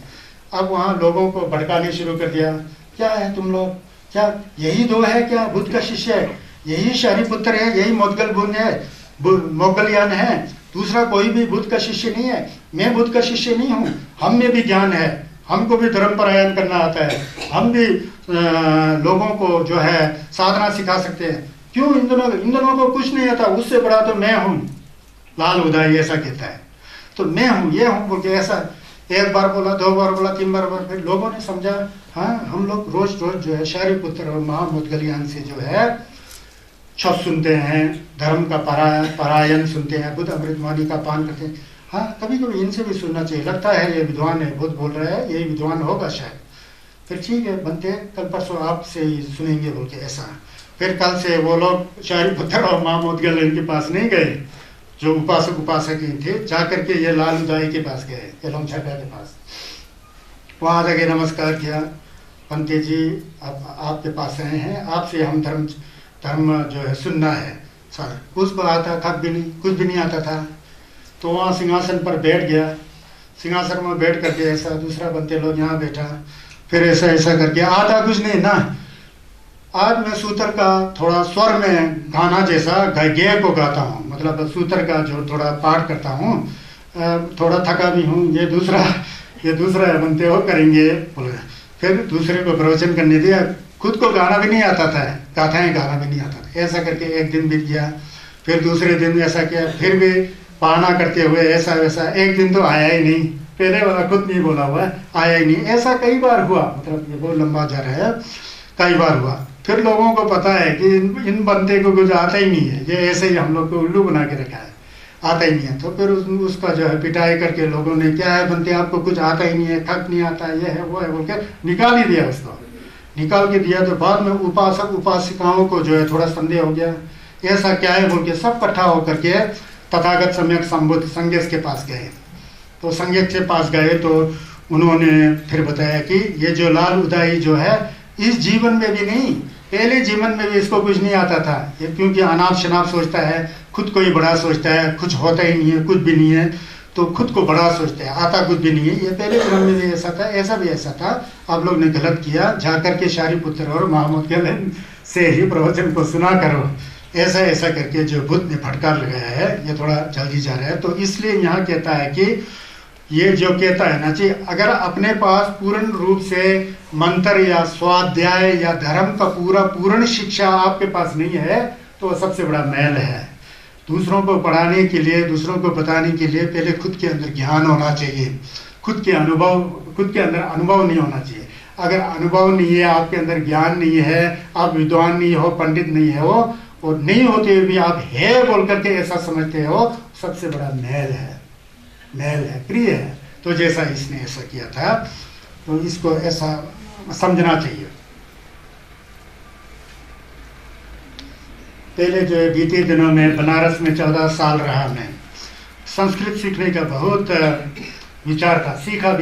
अब वहाँ लोगों को भड़काने शुरू कर दिया, क्या है तुम लोग, क्या यही दो है क्या बुद्ध का शिष्य है, यही शहरीपुत्र है, यही मोदगल है, मोगलियान है, दूसरा कोई भी बुद्ध का शिष्य नहीं है। मैं बुद्ध का शिष्य नहीं हूँ, हम में भी ज्ञान है, हमको भी धर्म परायण करना आता है, हम भी लोगों को जो है साधना सिखा सकते हैं। क्यों इन दोनों को कुछ नहीं आता, उससे बड़ा तो मैं हूँ। लाल उदाई ऐसा कहता है, तो मैं हूँ, ये हूँ बोल के ऐसा एक बार बोला, 2 बार बोला, 3 बार बोला। फिर लोगों ने समझा हाँ हम लोग रोज रोज जो है शहरीपुत्र और महामुदगलियान से जो है शब्द सुनते हैं, धर्म का परायण सुनते हैं, बुद्ध अमृतवाणी का पान करते हैं। हाँ कभी कभी इनसे भी सुनना चाहिए, लगता है ये विद्वान है, बुद्ध बोल रहा है, यही विद्वान होगा शायद। फिर ठीक है बनते, कल परसों आपसे ही सुनेंगे बोल के ऐसा। फिर कल से वो लोग शहरीपुत्र और महामुदगलियान के पास नहीं गए, जो उपासक उपासक थे, जाकर के ये लाल उदाई के पास गए, एलोंग छाटा के पास। वहाँ जाके नमस्कार किया, पंते जी आपके पास आए हैं, आपसे हम धर्म जो है सुनना है। सर उसको आता था भी नहीं, कुछ भी नहीं आता था। तो वहाँ सिंहासन पर बैठ गया, सिंहासन में बैठ करके ऐसा दूसरा बनते लोग यहाँ बैठा, फिर ऐसा ऐसा करके आता कुछ नहीं ना। आज मैं सूत्र का थोड़ा स्वर में गाना जैसा गेय को गाता हूँ, मतलब सूत्र का जो थोड़ा पाठ करता हूँ, थोड़ा थका भी हूँ। ये दूसरा बनते हो करेंगे बोल रहे। फिर दूसरे को प्रवचन करने दिया, खुद को गाना भी नहीं आता था, गाथाएं गाना भी नहीं आता था। ऐसा करके एक दिन बीत गया, फिर दूसरे दिन ऐसा किया, फिर भी पाना करते हुए ऐसा वैसा। एक दिन तो आया ही नहीं, पहले वाला खुद नहीं बोला हुआ आया ही नहीं। ऐसा कई बार हुआ, मतलब ये बहुत लंबा जा रहा है, कई बार हुआ। फिर लोगों को पता है कि इन बंदे को कुछ आता ही नहीं है, ये ऐसे ही हम लोग को उल्लू बना के रखा है, आता ही नहीं है। तो फिर उसका जो है पिटाई करके लोगों ने, क्या है बनते आपको कुछ आता ही नहीं है, खत नहीं आता, ये है वो है बोल के निकाल ही दिया। उसको निकाल के दिया तो बाद में उपासक उपासिकाओं को जो है थोड़ा संदेह हो गया, ऐसा क्या है बोल के सब इकट्ठा होकर के तथागत सम्यक संबुद्ध संज्ञस के पास गए। तो संज्ञस के पास गए तो उन्होंने फिर बताया कि ये जो लाल उदाई जो है इस जीवन में भी नहीं, पहले जीवन में भी इसको कुछ नहीं आता था। ये क्योंकि अनाप शनाप सोचता है, खुद को ही बड़ा सोचता है, कुछ होता ही नहीं है, कुछ भी नहीं है, तो खुद को बड़ा सोचता है, आता कुछ भी नहीं है। ये पहले जन्म में भी ऐसा था, ऐसा भी ऐसा था। आप लोग ने गलत किया, जाकर के शहरीपुत्र और महामुदगलियान से ही प्रवचन को सुना करो। ऐसा ऐसा करके जो बुद्ध ने फटकार लगाया है, ये थोड़ा जल्दी जा रहा है। तो इसलिए यहाँ कहता है कि ये जो कहता है ना जी, अगर अपने पास पूर्ण रूप से मंत्र या स्वाध्याय या धर्म का पूर्ण शिक्षा आपके पास नहीं है तो सबसे बड़ा मैल है। दूसरों को पढ़ाने के लिए, दूसरों को बताने के लिए पहले खुद के अंदर ज्ञान होना चाहिए, खुद के अंदर अनुभव नहीं होना चाहिए। अगर अनुभव नहीं है, आपके अंदर ज्ञान नहीं है, आप विद्वान नहीं हो, पंडित नहीं हो, और नहीं होते हुए भी आप है बोल करके ऐसा समझते हो, सबसे बड़ा मैल है, प्रिय है। तो जैसा इसने ऐसा किया था, तो इसको ऐसा समझना चाहिए। पहले जो है बीते दिनों में बनारस में 14 साल रहा मैं, संस्कृत सीखने का बहुत विचार था, सीखा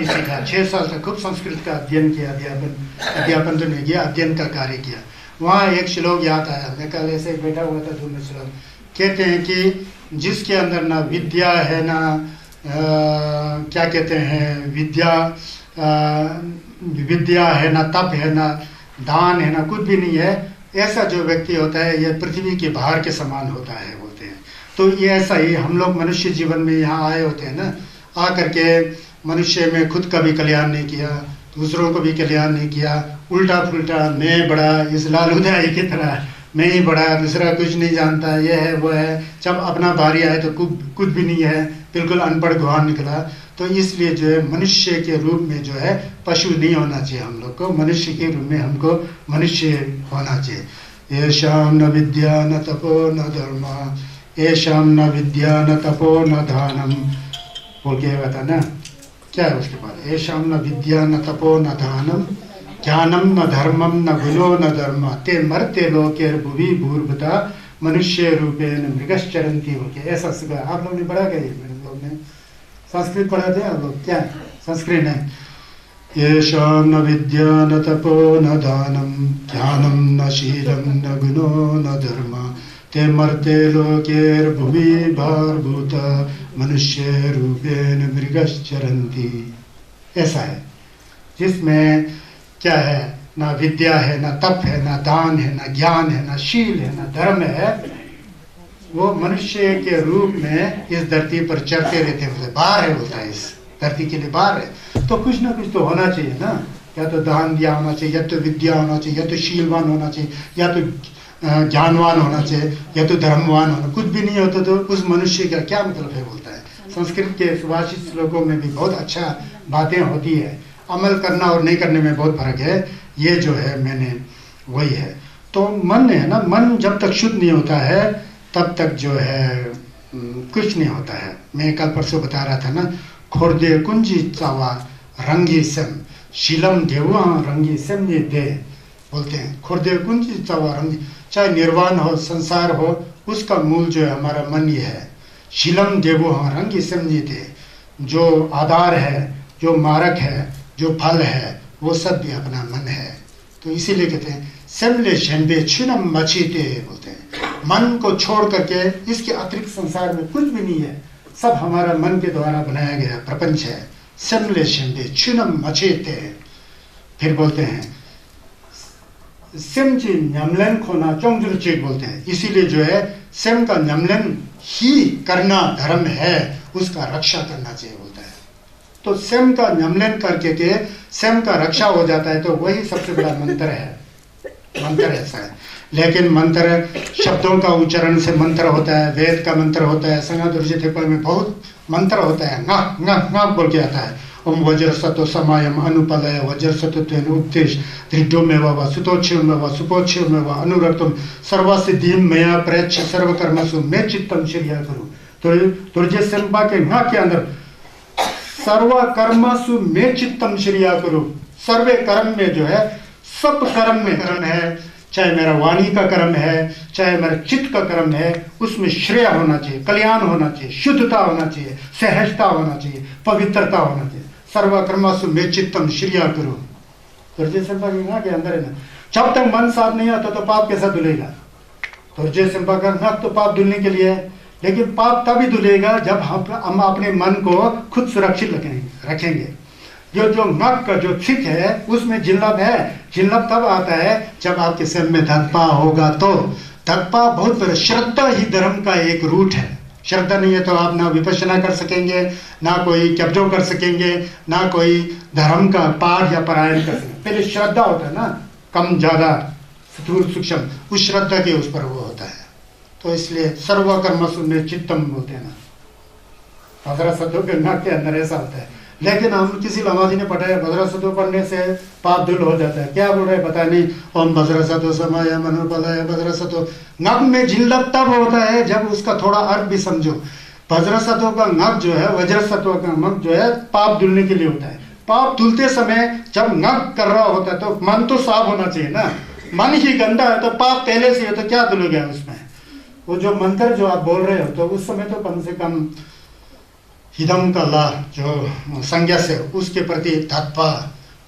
6 साल तक खूब संस्कृत का अध्ययन किया, अध्यापन तो नहीं किया, अध्ययन का कार्य किया। वहाँ एक श्लोक याद आया, मैं कल ऐसे बैठा हुआ था, दूर में श्लोक कहते हैं कि जिसके अंदर ना विद्या है, ना क्या कहते हैं, विद्या है ना तप है ना दान है ना कुछ भी नहीं है, ऐसा जो व्यक्ति होता है ये पृथ्वी के बाहर के समान होता है बोलते हैं। तो ये ऐसा ही हम लोग मनुष्य जीवन में यहाँ आए होते हैं ना, आ करके मनुष्य में खुद का भी कल्याण नहीं किया, दूसरों को भी कल्याण नहीं किया, उल्टा पुल्टा मैं बड़ा, इस लालूदाई की तरह मैं ही बड़ा, दूसरा कुछ नहीं जानता, ये है वो है। जब अपना बारी आए तो कुछ भी नहीं है, बिल्कुल अनपढ़ गुहार निकला। तो इसलिए जो है मनुष्य के रूप में जो है पशु नहीं होना चाहिए, हम लोग को मनुष्य के रूप में हमको मनुष्य होना चाहिए। येषां न विद्या न तपो न धर्म, येषां न विद्या न तपो न दानम, बोल के बता ना क्या है उसके बाद, येषां न विद्या न तपो न दानम ज्ञानम न धर्मम न गुणो न धर्म ते मर्त्य लोके भुवि भूर्भुता मनुष्य रूपेण मृगश्चरन्ति। होके ऐसा सुबह आप लोग ने पढ़ा क्या? मेरे लोग ने संस्कृत पढ़ा थे आप लोग? क्या संस्कृत है? येषां न विद्या न तपो न दानम ज्ञानम न शीलम न गुणो न धर्म ते मर्त्य लोके भुवि भूर्भुता मनुष्य रूपेण मृगश्चरन्ति। ऐसा है जिसमें क्या है, ना विद्या है, ना तप है, ना दान है, ना ज्ञान है, ना शील है, ना धर्म है, वो मनुष्य के रूप में इस धरती पर चलते रहते हैं। बाहर है बोलता है, इस धरती के लिए बाहर है। तो कुछ ना कुछ तो होना चाहिए ना, या तो दान दिया होना चाहिए, या तो विद्या होना चाहिए, या तो शीलवान होना चाहिए, या तो ज्ञानवान होना चाहिए, या तो धर्मवान होना। कुछ भी नहीं होता तो उस मनुष्य का क्या मतलब है बोलता है। संस्कृत के सुभाषित श्लोकों में भी बहुत अच्छा बातें होती है, अमल करना और नहीं करने में बहुत फर्क है। ये जो है मैंने वही है। तो मन है ना, मन जब तक शुद्ध नहीं होता है तब तक जो है कुछ नहीं होता है। मैं कल परसों बता रहा था ना, खोर्दे कुंजी चावा रंगी सम शीलम देवा रंगी सम, ये दे बोलते हैं। खोर्दे कुंजी चावा रंगी, चाहे निर्वाण हो संसार हो, उसका मूल जो है हमारा मन ही है। शीलम देवो रंगी सम, ये दे, जो आधार है, जो मारक है, जो फल है, वो सब भी अपना मन है। तो इसीलिए कहते हैं सेमले शेंबे छुनम मचीते बोलते हैं। मन को छोड़ करके इसके अतिरिक्त संसार में कुछ भी नहीं है, सब हमारा मन के द्वारा बनाया गया प्रपंच है। सेमले शेंबे छुनम मचीते। फिर बोलते हैं सेमची न्यमलन खोना चोंगजुरची बोलते हैं। इसीलिए जो है सेम का न्यमलन ही करना धर्म है, उसका रक्षा करना चाहिए बोलता है। तो सेम का न्यमलन करके के सेम का रक्षा हो जाता है, तो वही सबसे बड़ा मंत्र है। मंत्र ऐसा है, लेकिन मंत्र शब्दों का उच्चारण से मंत्र होता है, वेद का मंत्र होता है। संगा दुर्जित में बहुत मंत्र होता है, ना बोल के आता है। ओम वज्र सतो समायम अनुपलय वज्र सतत्वेन उपदेश दृढ़ो में व सुतोच्छिव में व सुपोच्छिव में व अनुरक्तम सर्वसिद्धिम मया प्रयच्छ सर्वकर्मसु मैं चित्तम श्रिया करूँ। तो दुर्जय संपा के ना के अंदर सर्वकर्मसु में चित्तम श्रिया करूँ। सर्वे कर्म में जो है, सब कर्म में कर्म है, चाहे मेरा वाणी का कर्म है, चाहे मेरा चित्त का कर्म है, उसमें श्रेय होना चाहिए, कल्याण होना चाहिए, शुद्धता होना चाहिए, सहजता होना चाहिए, पवित्रता होना चाहिए। सर्वकर्मसु में चित्तम श्रिया करो। दुर्जय संपा के अंदर है ना, जब तक मन साफ नहीं आता तो पाप कैसा धुलेगा? दुर्जय संपा का नख तो पाप धुलने के लिए है, लेकिन पाप तभी धुलेगा जब हम अपने मन को खुद सुरक्षित रखेंगे। जो नख का जो छिक है उसमें जिल्लत है। जिल्लत तब आता है जब आपके सिर में धक्पा होगा। तो धक्पा बहुत बड़ा, श्रद्धा ही धर्म का एक रूट है। श्रद्धा नहीं है तो आप ना विपश्यना कर सकेंगे, ना कोई कब्जो कर सकेंगे, ना कोई धर्म का पाठ या पारायण कर सकेंगे। पहले श्रद्धा होता है ना, कम ज्यादा स्थूल सूक्ष्म, उस श्रद्धा के उस पर वो होता है। तो इसलिए सर्वकर्मसु में चित्तम बोलते हैं ना, भद्रा सत्व के नख के अंदर ऐसा होता है। लेकिन हम किसी लमाजी ने पढ़ा है भद्रा सत्व पढ़ने से पाप धुल हो जाता है। क्या बोल रहे हैं पता नहीं। ओम भद्रा सत्व समय अनुपलय भद्रा सत्व, नख में जिल्लत तब होता है जब उसका थोड़ा अर्थ भी समझो। भद्रा सत्व का नख जो है, वज्र सत्व का नख जो है, पाप धुलने के लिए होता है। पाप धुलते समय जब नख कर रहा होता है तो मन तो साफ होना चाहिए ना। मन ही गंदा है तो पाप पहले से है तो क्या धुलोगे उसमें। वो जो मंत्र जो आप बोल रहे हो तो उस समय तो कम से कम हिदम का ला जो संज्ञा से उसके प्रति तत्पा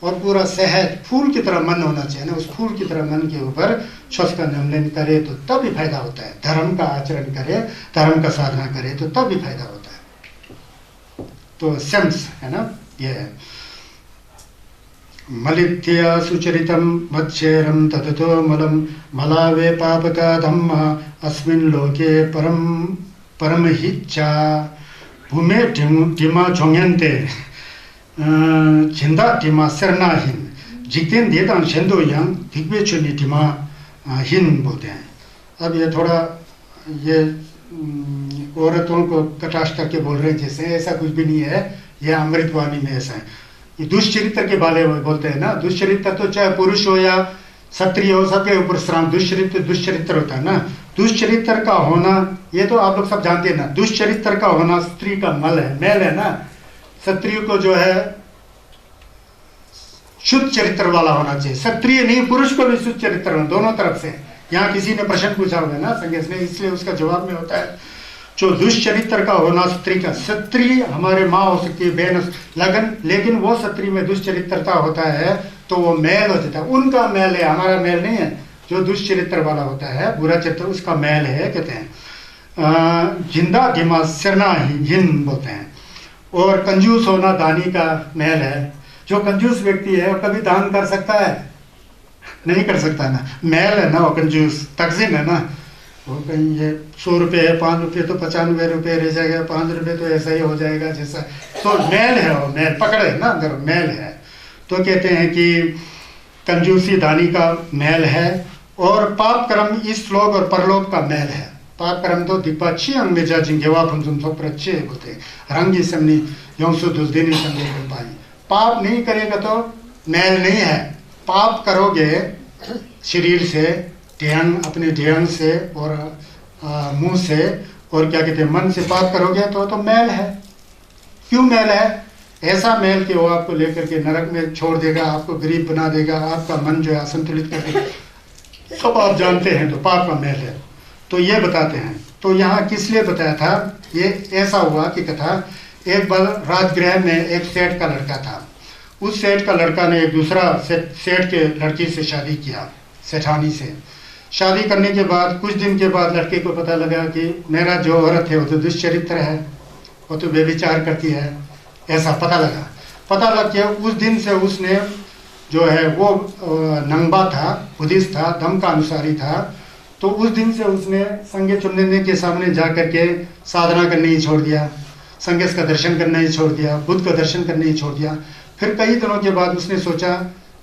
और पूरा सहज फूल की तरह मन होना चाहिए ना। उस फूल की तरह मन के ऊपर श्वास का नियमन करे तो तब भी फायदा होता है। धर्म का आचरण करे, धर्म का साधना करे तो तब भी फायदा होता है। तो सेंस है ना, ये है। मलित्या सुचरितम मच्छेरम तततो मलम मलावे पापका धम्म अस्मिन् लोके परम हिच्चा भूमे टिमा चोंगेंते छिंदा टिमा सरनाहीन जितेन देतान शेंदो यांग दिग्वे चुनी टिमा हिन बोलते हैं। अब ये थोड़ा ये औरतों को कटाक्ष करके बोल रहे हैं जैसे, ऐसा कुछ भी नहीं है, ये अमृतवाणी में ऐसा है। ये दुष्चरित्र के बारे में बोलते हैं ना, दुष्चरित्र तो चाहे पुरुष हो या क्षत्रिय हो, सबके ऊपर श्राम दुष्चरित्र होता है ना। दुष्चरित्र का होना ये तो आप लोग सब जानते हैं ना, दुष्चरित्र का होना स्त्री का मैल है ना। क्षत्रिय को जो है शुद्ध चरित्र वाला होना चाहिए, क्षत्रिय नहीं पुरुष को भी शुद्ध चरित्र होना, दोनों तरफ से। यहाँ किसी ने प्रश्न पूछा होगा ना संगेश ने, इसलिए उसका जवाब में होता है जो दुष्चरित्र का होना स्त्री का। स्त्री हमारे माँ हो सकती है, बहन लगन, लेकिन वो स्त्री में दुष्चरित्रता होता है तो वो मैल हो जाता है, उनका मैल है, हमारा मैल नहीं है। जो दुष्चरित्र वाला होता है, बुरा चरित्र, उसका मैल है, कहते हैं जिंदा धिमा सिरना हिन बोलते हैं। और कंजूस होना दानी का मैल है। जो कंजूस व्यक्ति है वो कभी दान कर सकता है? नहीं कर सकता ना, मैल है ना वो कंजूस, तकसीम है ना। वो कहीं ये 100 रुपये है, 5 रुपये तो 95 रुपये रह जाएगा, 5 रुपये तो ऐसा ही हो जाएगा जैसा, तो मैल है वो, मैल पकड़ है ना अंदर, मैल है। तो कहते हैं कि कंजूसी दानी का मैल है। और पाप कर्म इस लोक और परलोक का मैल है। पाप कर्म तो दिपाची अंग में जा जिंगेवा फंसुम सो प्रच्छे बोलते रंगी समनी योंसु दुसदिनी संगे पाई। पाप नहीं करेगा तो मैल नहीं है। पाप करोगे शरीर से, ढंग अपने ढंग से और मुंह से और क्या कहते हैं मन से पाप करोगे तो मैल है। क्यों मैल है? ऐसा मैल कि वो आपको लेकर के नरक में छोड़ देगा, आपको गरीब बना देगा, आपका मन जो है असंतुलित कर देगा, सब आप जानते हैं। तो पाप का मैल है, तो ये बताते हैं। तो यहाँ किस लिए बताया था? ये ऐसा हुआ कि कथा, एक बार राजगृह में एक सेठ का लड़का था। उस सेठ का लड़का ने एक दूसरा सेठ के लड़की से शादी किया, सेठानी से। शादी करने के बाद कुछ दिन के बाद लड़के को पता लगा कि मेरा जो औरत है वो तो दुष्चरित्र है, वो तो व्यभिचार करती है, ऐसा पता लग के उस दिन से उसने जो है वो नंगा था, बुद्धिस्ट था, धम्म का अनुसारी था। तो उस दिन से उसने संगे चुनने के सामने जा करके साधना करने ही छोड़ दिया, संगेश का दर्शन करना ही छोड़ दिया, बुद्ध का दर्शन करने ही छोड़ दिया। फिर कई दिनों के बाद उसने सोचा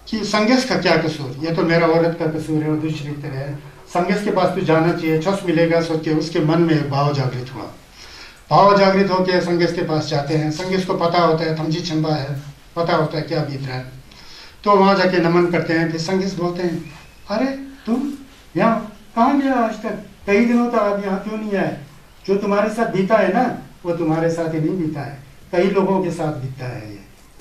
कि संगेश का क्या कसूर, ये तो मेरा औरत का कसूर है, वो दुष्चरित्र है, संगेश के पास तो जाना चाहिए, छस मिलेगा सोच के उसके मन में एक भाव जागृत हुआ। भाव जागृत होकर संगेश के पास जाते हैं। संगेश को पता होता है थमजी छंबा है, पता होता है क्या बीत रहा है। तो वहाँ जाके नमन करते हैं। फिर संगेश बोलते हैं, अरे तुम यहाँ कहाँ गया आज तक, कई दिनों तक आप यहाँ क्यों नहीं आए? जो तुम्हारे साथ बीता है ना वो तुम्हारे साथ ही नहीं बीता है, कई लोगों के साथ बीता है।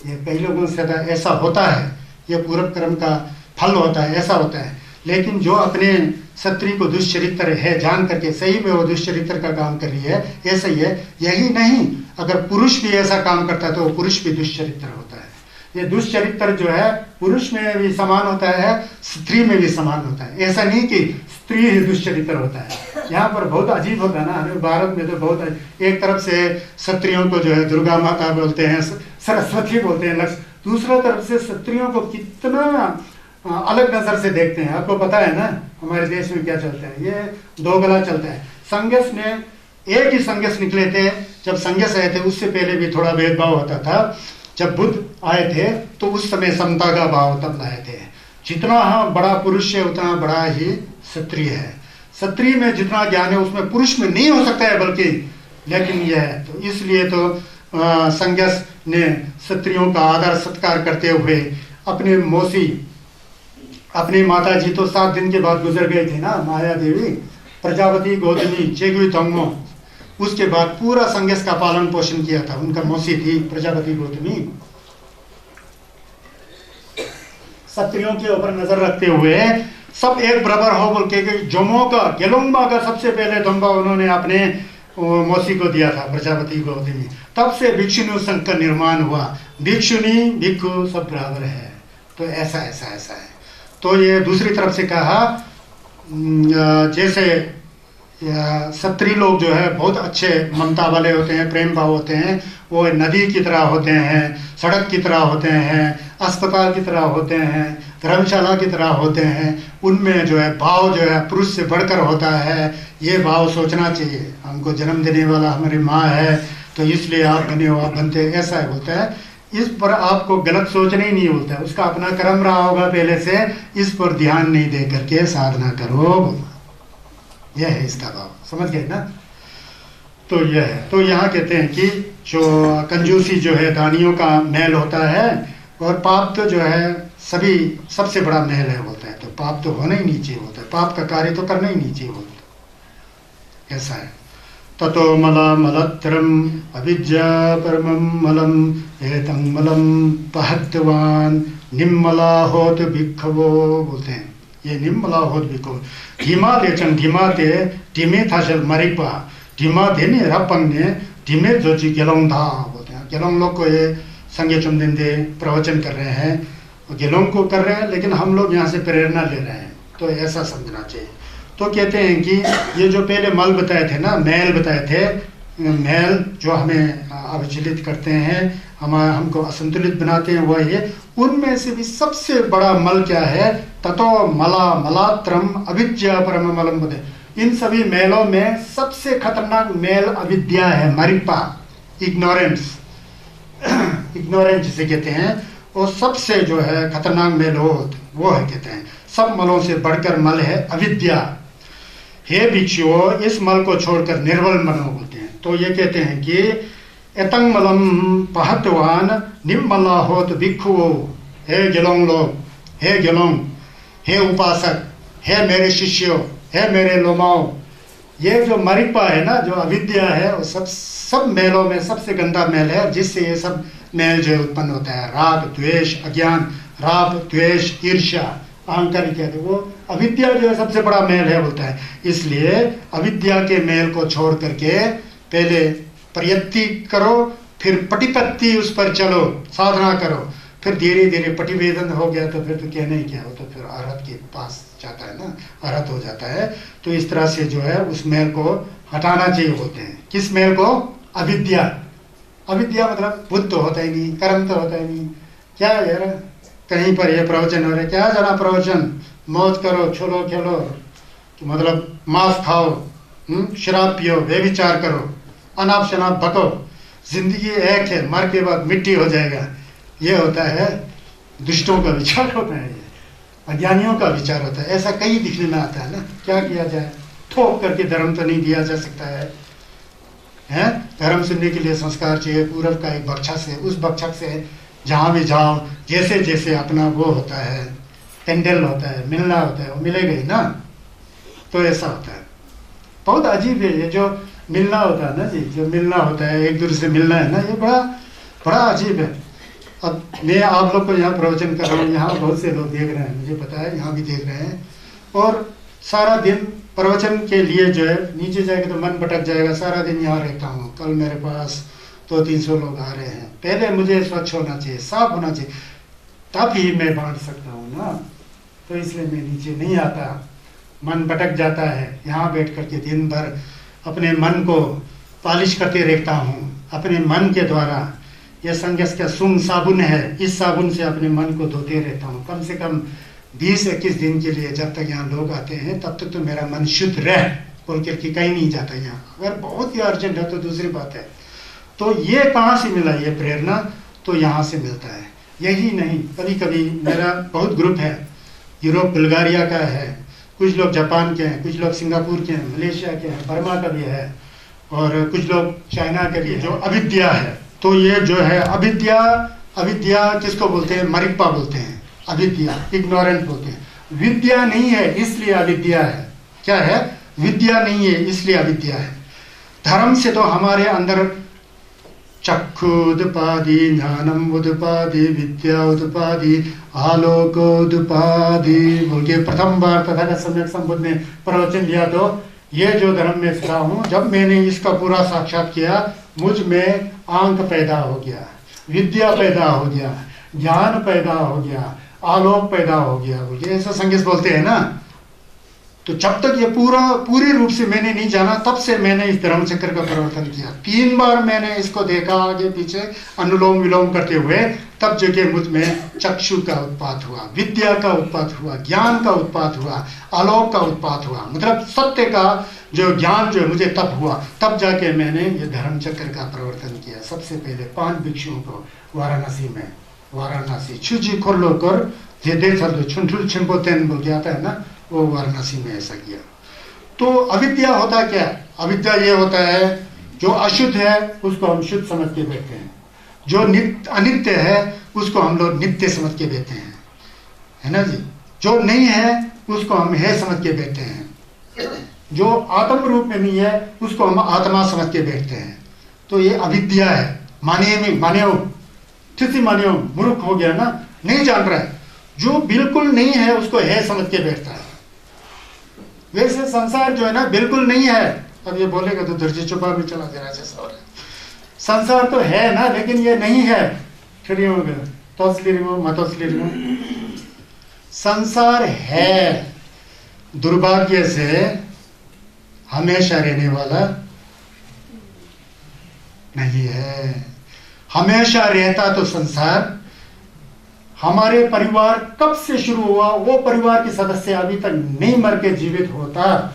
ये कई लोगों से ऐसा होता है, ये पूर्व कर्म का फल होता है, ऐसा होता है। लेकिन जो अपने स्त्री को दुष्चरित्र है जान करके सही में वो दुष्चरित्र का काम कर रही है, ऐसा ही है। यही नहीं, अगर पुरुष भी ऐसा काम करता है तो वो पुरुष भी दुष्चरित्र होता है। ये दुष्चरित्र जो है पुरुष में भी समान होता है, स्त्री में भी समान होता है। ऐसा नहीं कि स्त्री ही दुष्चरित्र होता है। यहाँ पर बहुत अजीब होता है ना, हमें भारत में तो बहुत, एक तरफ से स्त्रियों को जो है दुर्गा माता बोलते हैं, सरस्वती बोलते हैं, दूसरा तरफ से स्त्रियों को कितना अलग नजर से देखते हैं। आपको पता है ना हमारे देश में क्या चलता है, ये दो गला चलता है। संगेश ने एक ही संगेश निकले थे, जब संगेश आए थे उससे पहले भी थोड़ा भेदभाव होता था। जब बुद्ध आए थे तो उस समय समता का भाव तब लाए थे। जितना बड़ा पुरुष है उतना बड़ा ही स्त्री है। स्त्री में जितना ज्ञान है उसमें पुरुष में नहीं हो सकता है बल्कि, लेकिन यह है। तो इसलिए तो संगेश ने स्त्रियों का आदर सत्कार करते हुए अपने मौसी, अपनी माता जी तो 7 दिन के बाद गुजर गई थी ना, माया देवी, प्रजापति गौतमी चेगुई तंगो, उसके बाद पूरा संगेश का पालन पोषण किया था। उनका मौसी थी प्रजापति गौतमी। स्त्रियों के ऊपर नजर रखते हुए सब एक बराबर हो बोल के जोमो का गेलोंबा का सबसे पहले धम्बा उन्होंने अपने मौसी को दिया था, प्रजापति गौतमी। तब से भिक्षुणी संघ का निर्माण हुआ। भिक्षुणी भिक्षु सब बराबर है। तो ऐसा ऐसा ऐसा है। तो ये दूसरी तरफ से कहा, जैसे या क्षत्रिय लोग जो है बहुत अच्छे ममता वाले होते हैं, प्रेम भाव होते हैं, वो नदी की तरह होते हैं, सड़क की तरह होते हैं, अस्पताल की तरह होते हैं, धर्मशाला की तरह होते हैं। उनमें जो है भाव जो है पुरुष से बढ़कर होता है। ये भाव सोचना चाहिए, हमको जन्म देने वाला हमारी माँ है तो इसलिए आप बने हो, आप बनते, ऐसा होता है। इस पर आपको गलत सोचना ही नहीं होता है, उसका अपना कर्म रहा होगा पहले से, इस पर ध्यान नहीं दे करके साधना करो। यह है इसका भाव, समझ गए ना। तो यह है, तो यहाँ कहते हैं कि जो कंजूसी जो है दानियों का मैल होता है, और पाप तो जो है सभी सबसे बड़ा मैल है बोलता है। तो पाप तो होना ही नहीं चाहिए होता है, पाप का कार्य तो करना ही नहीं चाहिए होता, ऐसा है। ततो मला मलत्रम अविद्या परमं मलम एतं मलम पहत्वान निम्मला होत भिक्षवो बोलते हैं। ये निम्मला होत भिक्षवो धीमा लेचन धीमा ते धीमे था चल मरिपा धीमा देने रपंग ने धीमे जो जी गेलोंग था बोलते हैं। गेलोंग लोग को ये संगे चुमदिंदे प्रवचन कर रहे हैं, गेलोंग को कर रहे हैं, लेकिन हम लोग यहाँ से प्रेरणा ले रहे हैं, तो ऐसा समझना चाहिए। तो कहते हैं कि ये जो पहले मल बताए थे ना, मैल बताए थे, मैल जो हमें अविचलित करते हैं, हमको असंतुलित बनाते हैं, वह है। उनमें से भी सबसे बड़ा मल क्या है? ततो मला मलात्रम अविद्या परम मलम बदे। इन सभी मैलों में सबसे खतरनाक मैल अविद्या है, मरिपा, इग्नोरेंस। इग्नोरेंस जिसे कहते हैं, वो सबसे जो है खतरनाक मैल वो है, कहते हैं सब मलों से बढ़कर मल है अविद्या। हे भिक्षुओं, इस मल को छोड़कर निर्मल बनो बोलते हैं। तो ये कहते हैं कि एतंग मलम पहतवान निम्मला होत भिक्षुओं। हे गेलोंग लोग, हे गेलोंग, हे उपासक, हे मेरे शिष्यों, हे मेरे लोमाओं, ये जो मरिपा है ना, जो अविद्या है, वो सब मैलों में सबसे गंदा मैल है, जिससे ये सब मैल जो उत्पन्न होता है, राग द्वेष अज्ञान, राग द्वेष ईर्ष्या अहंकार कहते, वो अविद्या जो है सबसे बड़ा मैल है बोलता है। इसलिए अविद्या के मैल को छोड़ करके पहले प्रयत्ति करो, फिर पटिपत्ति उस पर चलो, साधना करो, फिर धीरे धीरे पटिवेदन हो गया तो फिर तो कहने ही क्या हो, तो फिर अरहत के पास जाता है ना, अरहत हो जाता है। तो इस तरह से जो है उस मैल को हटाना चाहिए बोलते हैं। किस मैल को? अविद्या। अविद्या मतलब बुद्ध तो होता ही नहीं, कर्म तो होता ही नहीं। क्या यार, कहीं पर ये प्रवचन हो रहे, क्या जाना प्रवचन, मौज करो, छोलो खेलो, तो मतलब मांस खाओ, शराब पियो, व्यभिचार करो, अनाप शनाप भको, जिंदगी एक है, मर के बाद मिट्टी हो जाएगा। ये होता है दुष्टों का विचार होता है, ये अज्ञानियों का विचार होता है। ऐसा कई दिखने में आता है ना। क्या किया जाए, थोप करके धर्म तो नहीं दिया जा सकता है, हैं? धर्म सुनने के लिए संस्कार चाहिए, पूर्व का एक बख्शा से, उस बख्शक से जहाँ भी जाओ, जैसे जैसे अपना वो होता है, पेंडल होता है, मिलना होता है, वो मिलेगा ही ना। तो ऐसा होता है, बहुत अजीब है ये जो मिलना होता है ना जी, जो मिलना होता है, एक दूसरे से मिलना है ना, ये बड़ा बड़ा अजीब है। अब मैं आप लोग को यहाँ प्रवचन कर रहा हूँ, यहाँ बहुत से लोग देख रहे हैं, मुझे पता है, यहाँ भी देख रहे हैं, और सारा दिन प्रवचन के लिए जो है नीचे जाएगा तो मन भटक जाएगा। सारा दिन यहाँ रहता हूँ, कल मेरे पास 200-300 लोग आ रहे हैं। पहले मुझे स्वच्छ होना चाहिए, साफ होना चाहिए, तब ही मैं बांट सकता हूँ ना। तो इसलिए मैं नीचे नहीं आता, मन भटक जाता है। यहाँ बैठ करके दिन भर अपने मन को पालिश करते रहता हूँ, अपने मन के द्वारा। यह संगस का सुम साबुन है, इस साबुन से अपने मन को धोते रहता हूँ कम से कम 20-21 दिन के लिए। जब तक यहाँ लोग आते हैं तब तक तो मेरा मन शुद्ध रह बोल करके कहीं नहीं जाता यहाँ। अगर बहुत ही अर्जेंट है तो दूसरी बात है। तो ये कहाँ से मिला ये प्रेरणा? तो यहाँ से मिलता है। यही नहीं, कभी कभी मेरा बहुत ग्रुप है, यूरोप बुल्गारिया का है, कुछ लोग जापान के हैं, कुछ लोग सिंगापुर के हैं, मलेशिया के हैं, बर्मा का भी है, और कुछ लोग चाइना के भी, जो अविद्या है। तो ये जो है अविद्या, अविद्या किसको बोलते हैं? मरिप्पा बोलते हैं, अविद्या, इग्नोरेंट बोलते हैं। विद्या नहीं है इसलिए अविद्या है। क्या है? विद्या नहीं है इसलिए अविद्या है। धर्म से तो हमारे अंदर चक्षुदुपाधि, ज्ञानम उदुपाधि, विद्या उदुपाधि, आलोक उदुपाधि बोल के प्रथम बार तथागत सम्यक संबुद्ध ने प्रवचन दिया। तो ये जो धर्म में फिरा हूँ, जब मैंने इसका पूरा साक्षात किया, मुझ में आंक पैदा हो गया, विद्या पैदा हो गया, ज्ञान पैदा हो गया, आलोक पैदा हो गया बोल के ऐसा संगीत बोलते हैं ना। तो जब तक ये पूरी रूप से मैंने नहीं जाना, तब से मैंने इस धर्म चक्र का प्रवर्तन किया। 3 बार मैंने इसको देखा आगे पीछे अनुलोम विलोम करते हुए, तब जगह मुझ में चक्षु का उत्पात हुआ, विद्या का उत्पात हुआ, ज्ञान का उत्पात हुआ, आलोक का उत्पात हुआ, मतलब सत्य का जो ज्ञान जो है मुझे तब हुआ। तब जाके मैंने ये धर्म चक्र का प्रवर्तन किया। सबसे पहले 5 भिक्षुओं को वाराणसी छुजी खोलो कर जे चल छुंठुल छिम्पोतेन बोल के आता है ना, वो वाराणसी में ऐसा किया। तो अविद्या होता क्या? अविद्या ये होता है जो अशुद्ध है उसको हम शुद्ध समझ के बैठते हैं, जो अनित्य है उसको हम लोग नित्य समझ के बैठते हैं, है ना जी। जो नहीं है उसको हम है समझ के बैठते हैं, जो आत्म रूप में नहीं है उसको हम आत्मा समझ के बैठते हैं। तो ये अविद्या है। मानियो मूर्ख हो गया ना, नहीं जान रहा है। जो बिल्कुल नहीं है उसको है समझ के बैठता है। वैसे संसार जो है ना बिल्कुल नहीं है। अब ये बोलेगा तो धरती चुपा भी चला जरा जैसा हो रहा है। संसार तो है ना, लेकिन ये नहीं है। संसार है, दुर्भाग्य से हमेशा रहने वाला नहीं है। हमेशा रहता तो संसार, हमारे परिवार कब से शुरू हुआ, वो परिवार के सदस्य अभी तक नहीं मर के जीवित होता।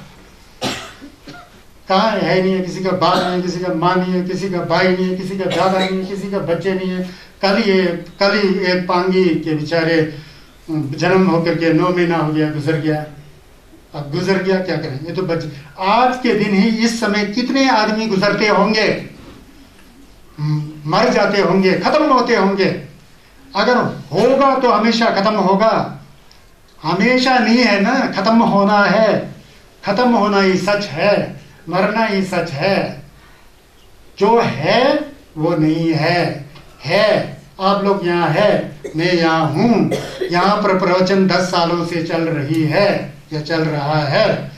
कहाँ है नहीं है, किसी का बाप नहीं है, किसी का माँ नहीं है, किसी का भाई नहीं है, किसी का दादा नहीं है, किसी का बच्चे नहीं है। कल ही एक पांगी के बेचारे जन्म होकर के 9 महीना हो गया, गुजर गया। अब गुजर गया, क्या करें, ये तो बच्चे। आज के दिन ही इस समय कितने आदमी गुजरते होंगे, मर जाते होंगे, खत्म होते होंगे। अगर होगा तो हमेशा खत्म होगा, हमेशा नहीं है ना, खत्म होना है। खत्म होना ही सच है, मरना ही सच है। जो है वो नहीं है। आप लोग यहाँ है, मैं यहाँ हूँ। यहाँ पर प्रवचन 10 सालों से चल रही है या चल रहा है,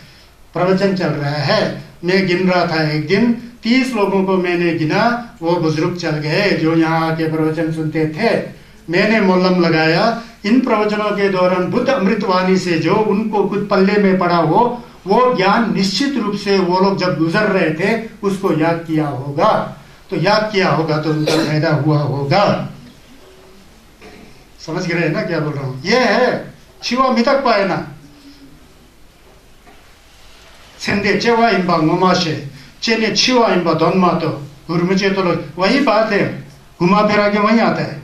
प्रवचन चल रहा है। मैं गिन रहा था, एक दिन 30 लोगों को मैंने गिना, वो बुजुर्ग चल गए जो यहाँ आके प्रवचन सुनते थे। मैंने मोलम लगाया, इन प्रवचनों के दौरान बुद्ध अमृतवाणी से जो उनको कुछ पल्ले में पड़ा हो, वो ज्ञान निश्चित रूप से वो लोग जब गुजर रहे थे उसको याद किया होगा। तो याद किया होगा तो उनका फायदा हुआ होगा। समझ गए ना क्या बोल रहा हूँ? ये है शिवा मितक पाए ना सेंदे चेवा इम्बा मोमाशे चेने छिवा इम्बा दोनमा, तो गुरुमुचे तो लोग वही बात है, घुमा फिरा के वही आता है।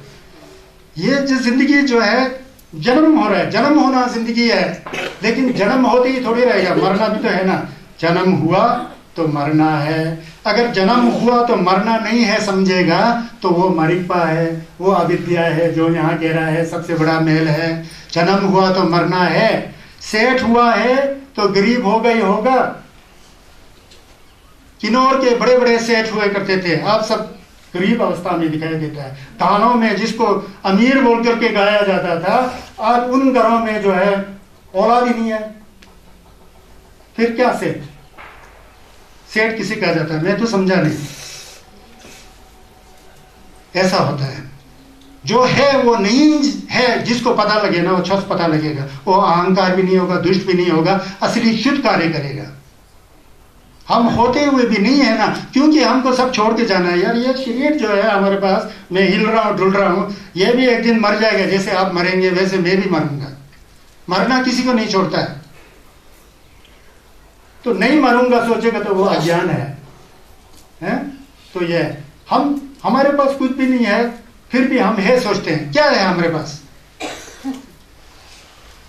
ये जो जिंदगी जो है, जन्म हो रहा है, जन्म होना जिंदगी है, लेकिन जन्म होते ही थोड़ी रहेगा, मरना भी तो है ना। जन्म हुआ तो मरना है। अगर जन्म हुआ तो मरना नहीं है समझेगा तो वो मरीपा है, वो अविद्या है जो यहाँ कह रहा है सबसे बड़ा मेल है। जन्म हुआ तो मरना है, सेठ हुआ है तो गरीब होगा ही होगा। किन्नौर के बड़े बड़े सेठ हुए करते थे, आप सब गरीब अवस्था में दिखाई देता है। तानों में जिसको अमीर बोल करके गाया जाता था, आज उन घरों में जो है औलाद ही नहीं है। फिर क्या सेठ? सेठ किसे कहा जाता है? मैं तो समझा नहीं। ऐसा होता है, जो है वो नहीं है, जिसको पता लगे ना वो छस पता लगेगा। वो अहंकार भी नहीं होगा, दुष्ट भी नहीं होगा, असली शुद्ध कार्य करेगा। हम होते हुए भी नहीं है ना, क्योंकि हमको सब छोड़ के जाना है। यार ये शरीर जो है हमारे पास, मैं हिल रहा हूँ डुल रहा हूँ, ये भी एक दिन मर जाएगा। जैसे आप मरेंगे वैसे मैं भी मरूंगा। मरना किसी को नहीं छोड़ता है। तो नहीं मरूंगा सोचेगा तो वो अज्ञान है? तो ये हमारे पास कुछ भी नहीं है, फिर भी हम है सोचते हैं। क्या है हमारे पास?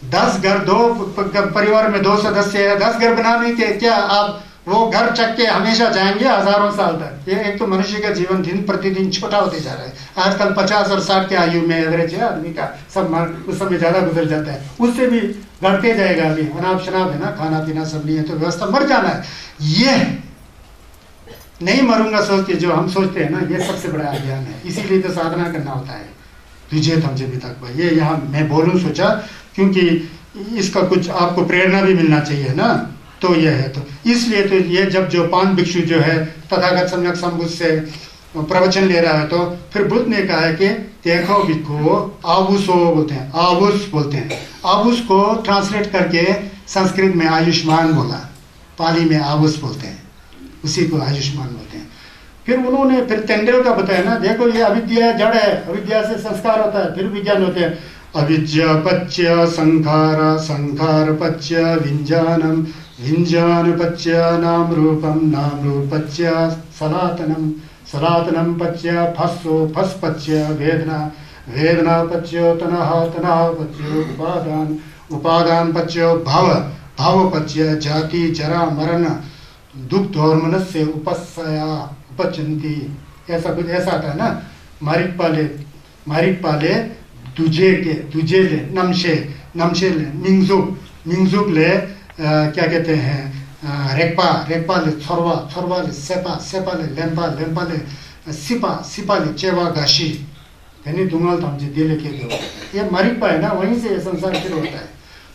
10 घर, 2 परिवार में 2 सदस्य है, 10 घर बनाने के क्या आप वो घर चक के हमेशा जाएंगे हजारों साल तक? ये एक तो मनुष्य का जीवन दिन प्रतिदिन छोटा होते जा रहा है। आजकल 50 और 60 के आयु में एवरेज है आदमी का, सब उस समय ज्यादा गुजर जाता है, उससे भी घटते जाएगा। अभी अनाप शनाप है ना, खाना पीना सब नहीं है तो व्यवस्था, मर जाना है। ये नहीं मरूंगा सोच के जो हम सोचते हैं ना, ये सबसे बड़ा अज्ञान है। इसीलिए तो साधना करना होता है। तुझे तमझे मितक भाई, ये यहाँ मैं बोलूँ सोचा, क्योंकि इसका कुछ आपको प्रेरणा भी मिलना चाहिए ना। तो ये है, तो इसलिए तो ये जब जो 5 भिक्षु जो है तथागत सम्यक संबुद्ध से प्रवचन ले रहा है, तो फिर बुद्ध ने कहा है कि देखो भिक्षु, आबुसो बोलते हैं, आबुस बोलते हैं। आबुस को ट्रांसलेट करके संस्कृत में आयुष्मान बोला, पाली में आयुष बोलते हैं, उसी को आयुष्मान बोलते हैं। फिर उन्होंने फिर तेंदुल का बताया ना, देखो ये अविद्या जड़ है, अविद्या से संस्कार होता है, फिर विज्ञान होते हैं। अविद्या पच्य संखार, संखार पच्य विंजानम, विंजान पच्य नाम रूपम, नाम रूपच्य सनातनम, सनातनम पच्य फस्सो, फस पच्य वेदना, वेदना पच्य तनः, तनः पच्य उपादान, उपादान पच्य भाव, भाव पच्य जाति जरा मरण दुख और मनस्य उपस्या उपचंती, ऐसा कुछ ऐसा आता है ना। मारिक पाले तुझे के, तुझे ले नमशे, नमशे ले मिंगजुक, मिंगजुक ले क्या कहते हैं रेक्पा, रेक्पा ले छोरवा, छोरवा ले सेपा, सेपा ले लेम्पा, लेम्पा ले सिपा, सिपा ले चेवा गाशी, यानी दुंगल तमजे दिले के दो। ये मारिकपा है ना, वहीं से संसार शुरू होता है।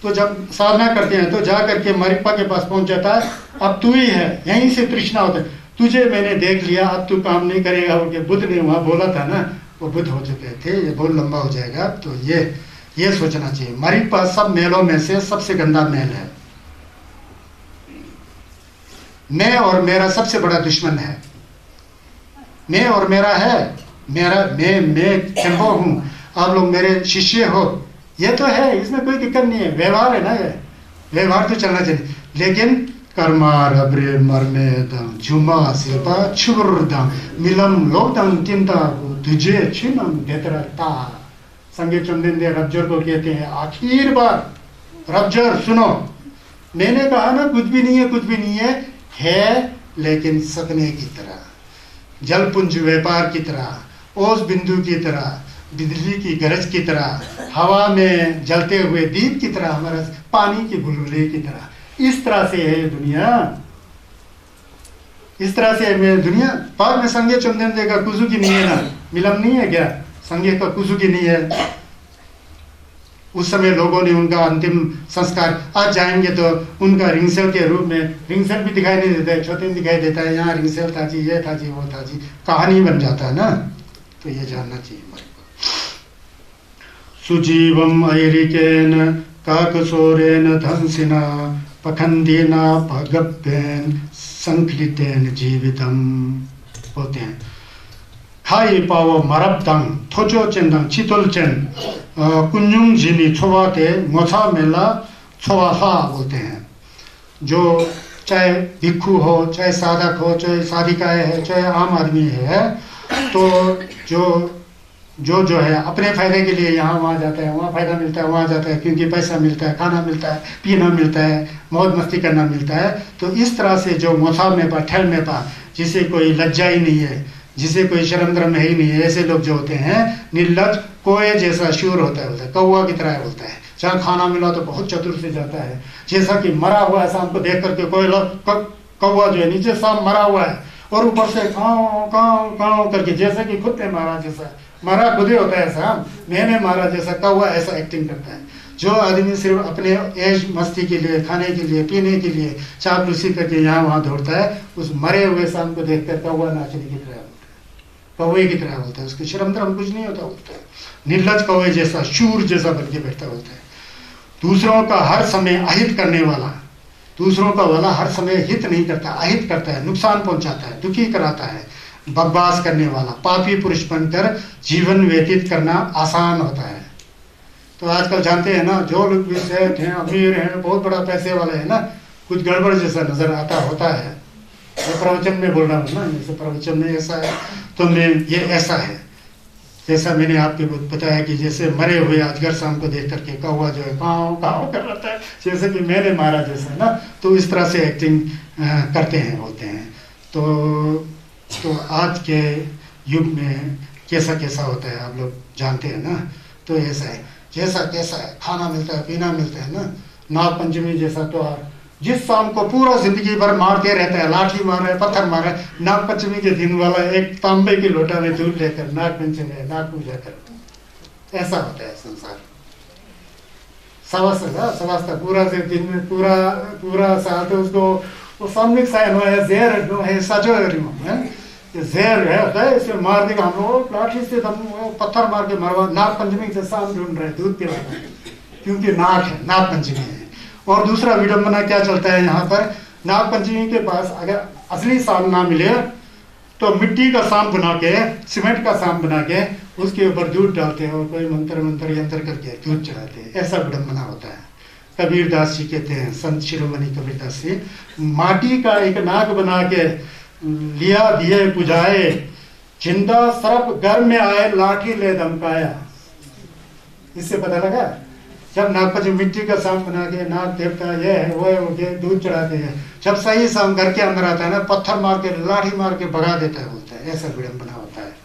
तो जब साधना करते हैं तो जा करके मारिकपा के पास पहुंच जाता है, अब तू ही है, यहीं से तृष्णा होता है, तुझे मैंने देख लिया, अब तू काम नहीं करेगा। उनके बुद्ध ने वहाँ बोला था ना, वो बुद्ध हो चुके थे, ये बहुत लंबा हो जाएगा। तो ये सोचना चाहिए, मारिकपा सब मेलों में से सबसे गंदा मेल है। मैं और मेरा सबसे बड़ा दुश्मन है। मैं और मेरा है, मेरा मैं टेम्पो हूँ, आप लोग मेरे शिष्य हो, ये तो है, इसमें कोई दिक्कत नहीं है, व्यवहार है ना, ये व्यवहार तो चलना चाहिए। लेकिन कर्मार अब्रे मरने दम जुमा सिल्पा छुरदम मिलम लोदम तिंता तुझे छिनम देतरता। संगे चंदन दे रब्जर को कहते हैं, आखिर बार रब्जर सुनो, मैंने कहा ना कुछ भी नहीं है, कुछ भी नहीं है लेकिन सपने की तरह, जलपुंज व्यापार की तरह, ओस बिंदु की तरह, बिजली की गरज की तरह, हवा में जलते हुए दीप की तरह, हमारा पानी की बुलबुले की तरह, इस तरह से है दुनिया, इस तरह से है दुनिया। बाद में संगे चंदन देगा कुजू की नहीं है ना, मिलम नहीं है क्या, संगे का कुजू की नहीं है। उस समय लोगों ने उनका अंतिम संस्कार, आज जाएंगे तो उनका रिंगसेल के रूप में, रिंगसेल भी दिखाई नहीं देता है, छोटे दिखाई देता है, यहाँ रिंगसेल था जी, ये था जी, वो था जी, कहानी बन जाता है ना। तो ये जानना चाहिए हमारे को। सुजीवम ऐरिकेन काकसोरेन धंसिना पखंदीना भगव्यन संकलितेन जीवितम होते हैं। खाई पाओ मरबदंग थोचो चेंदंग चितोल चेन कुंजुंग जिनी छोवाते मोछा मेला छोवाहा बोलते हैं। जो चाहे भिक्षु हो, चाहे साधक हो, चाहे साधिकाएं है, चाहे आम आदमी है, तो जो है अपने फायदे के लिए यहाँ वहाँ जाता है, वहाँ फायदा मिलता है, वहाँ जाता है क्योंकि पैसा मिलता है, खाना मिलता है, पीना मिलता है, मौज मस्ती करना मिलता है। तो इस तरह से जो मोथा में पा, ठहर में पा, जिसे कोई लज्जा ही नहीं है, जिसे कोई शर्म धर्म है ही नहीं है, ऐसे लोग जो होते हैं निर्लज, कोए जैसा शूर होता है, बोलता है कौवा की तरह बोलता है। जहाँ खाना मिला तो बहुत चतुर से जाता है, जैसा कि मरा हुआ है शाम को देख करके कोई कौवा जो है नीचे शाम मरा हुआ है और ऊपर से काँव काँव काँव करके, जैसे कि खुद ने मारा, जैसा मारा खुद ही होता है, ऐसा मैंने मारा जैसा कौवा, ऐसा एक्टिंग करता है। जो आदमी सिर्फ अपने ऐश मस्ती के लिए, खाने के लिए, पीने के लिए चापलूसी करके यहाँ वहाँ दौड़ता है, उस मरे हुए शाम को देखकर कौवा नाचने की तरह बोलता है, कौवे की तरह बोलता है, उसके शर्म धर्म कुछ नहीं होता, बोलता है निर्लज कौवे जैसा, शूर जैसा बन के बैठता बोलता है। दूसरों का हर समय अहित करने वाला, दूसरों का वाला हर समय हित नहीं करता, अहित करता है, नुकसान पहुंचाता है, दुखी कराता है, बकवास करने वाला, पापी पुरुष बनकर जीवन व्यतीत करना आसान होता है। तो आजकल जानते हैं ना, जो लोग भी सेठ हैं, अमीर हैं, बहुत बड़ा पैसे वाले हैं ना, कुछ गड़बड़ जैसा नजर आता होता है। तो प्रवचन में बोल रहा हूँ ना, जैसे प्रवचन में ऐसा है तो मैं ये ऐसा है, जैसा मैंने आपको बताया कि जैसे मरे हुए अजगर शाम को देख करके कौवा जो है काँव काँव कर रहा है, जैसे कि मैंने मारा जैसा ना, तो इस तरह से एक्टिंग करते हैं, होते हैं। तो आज के युग में कैसा कैसा होता है आप लोग जानते हैं ना। तो ऐसा है, जैसा कैसा है, खाना मिलता है, पीना मिलता है ना, नाग पंचमी जैसा त्योहार, जिस शाम को पूरा जिंदगी भर मारते रहता है, लाठी मार रहा है, पत्थर मार रहा है, नाग पंचमी के दिन वाला एक तांबे की लोटा में दूध लेकर नाग पंचमी, नाग पूजा कर, ऐसा होता है संसार। सवास्ता पूरा से दिन में पूरा साल तो उसको वो सामूहिक सायन है, जेर है, सजो है, जेर है, इसे मार देगा, हम लोग लाठी से पत्थर मार के मरवा, नाग पंचमी से शाम ढूंढ रहे, दूध पिला, क्योंकि नाग है, नाग पंचमी है। और दूसरा विडंबना क्या चलता है यहाँ पर, नागपंचमी के पास अगर असली सांप ना मिले तो मिट्टी का सांप बना के, सीमेंट का सांप बना के उसके ऊपर दूध डालते हैं और कोई मंत्र यंत्र करके दूध चढ़ाते हैं। ऐसा विडंबना होता है। कबीर दास जी कहते हैं, संत शिरोमणि कबीर दास जी, माटी का एक नाग बना के लिया दिए बुझाए, जिंदा सर्प घर में आए लाठी ले धमकाया। इससे पता लगा जब नागपंचमी मिट्टी का सांप बना के नाग देवता ये है वो है, वो दूध चढ़ाते हैं, जब सही सांप घर के अंदर आता है ना, पत्थर मार के लाठी मार के भगा देता है, बोलता है। ऐसा विडंबना होता है।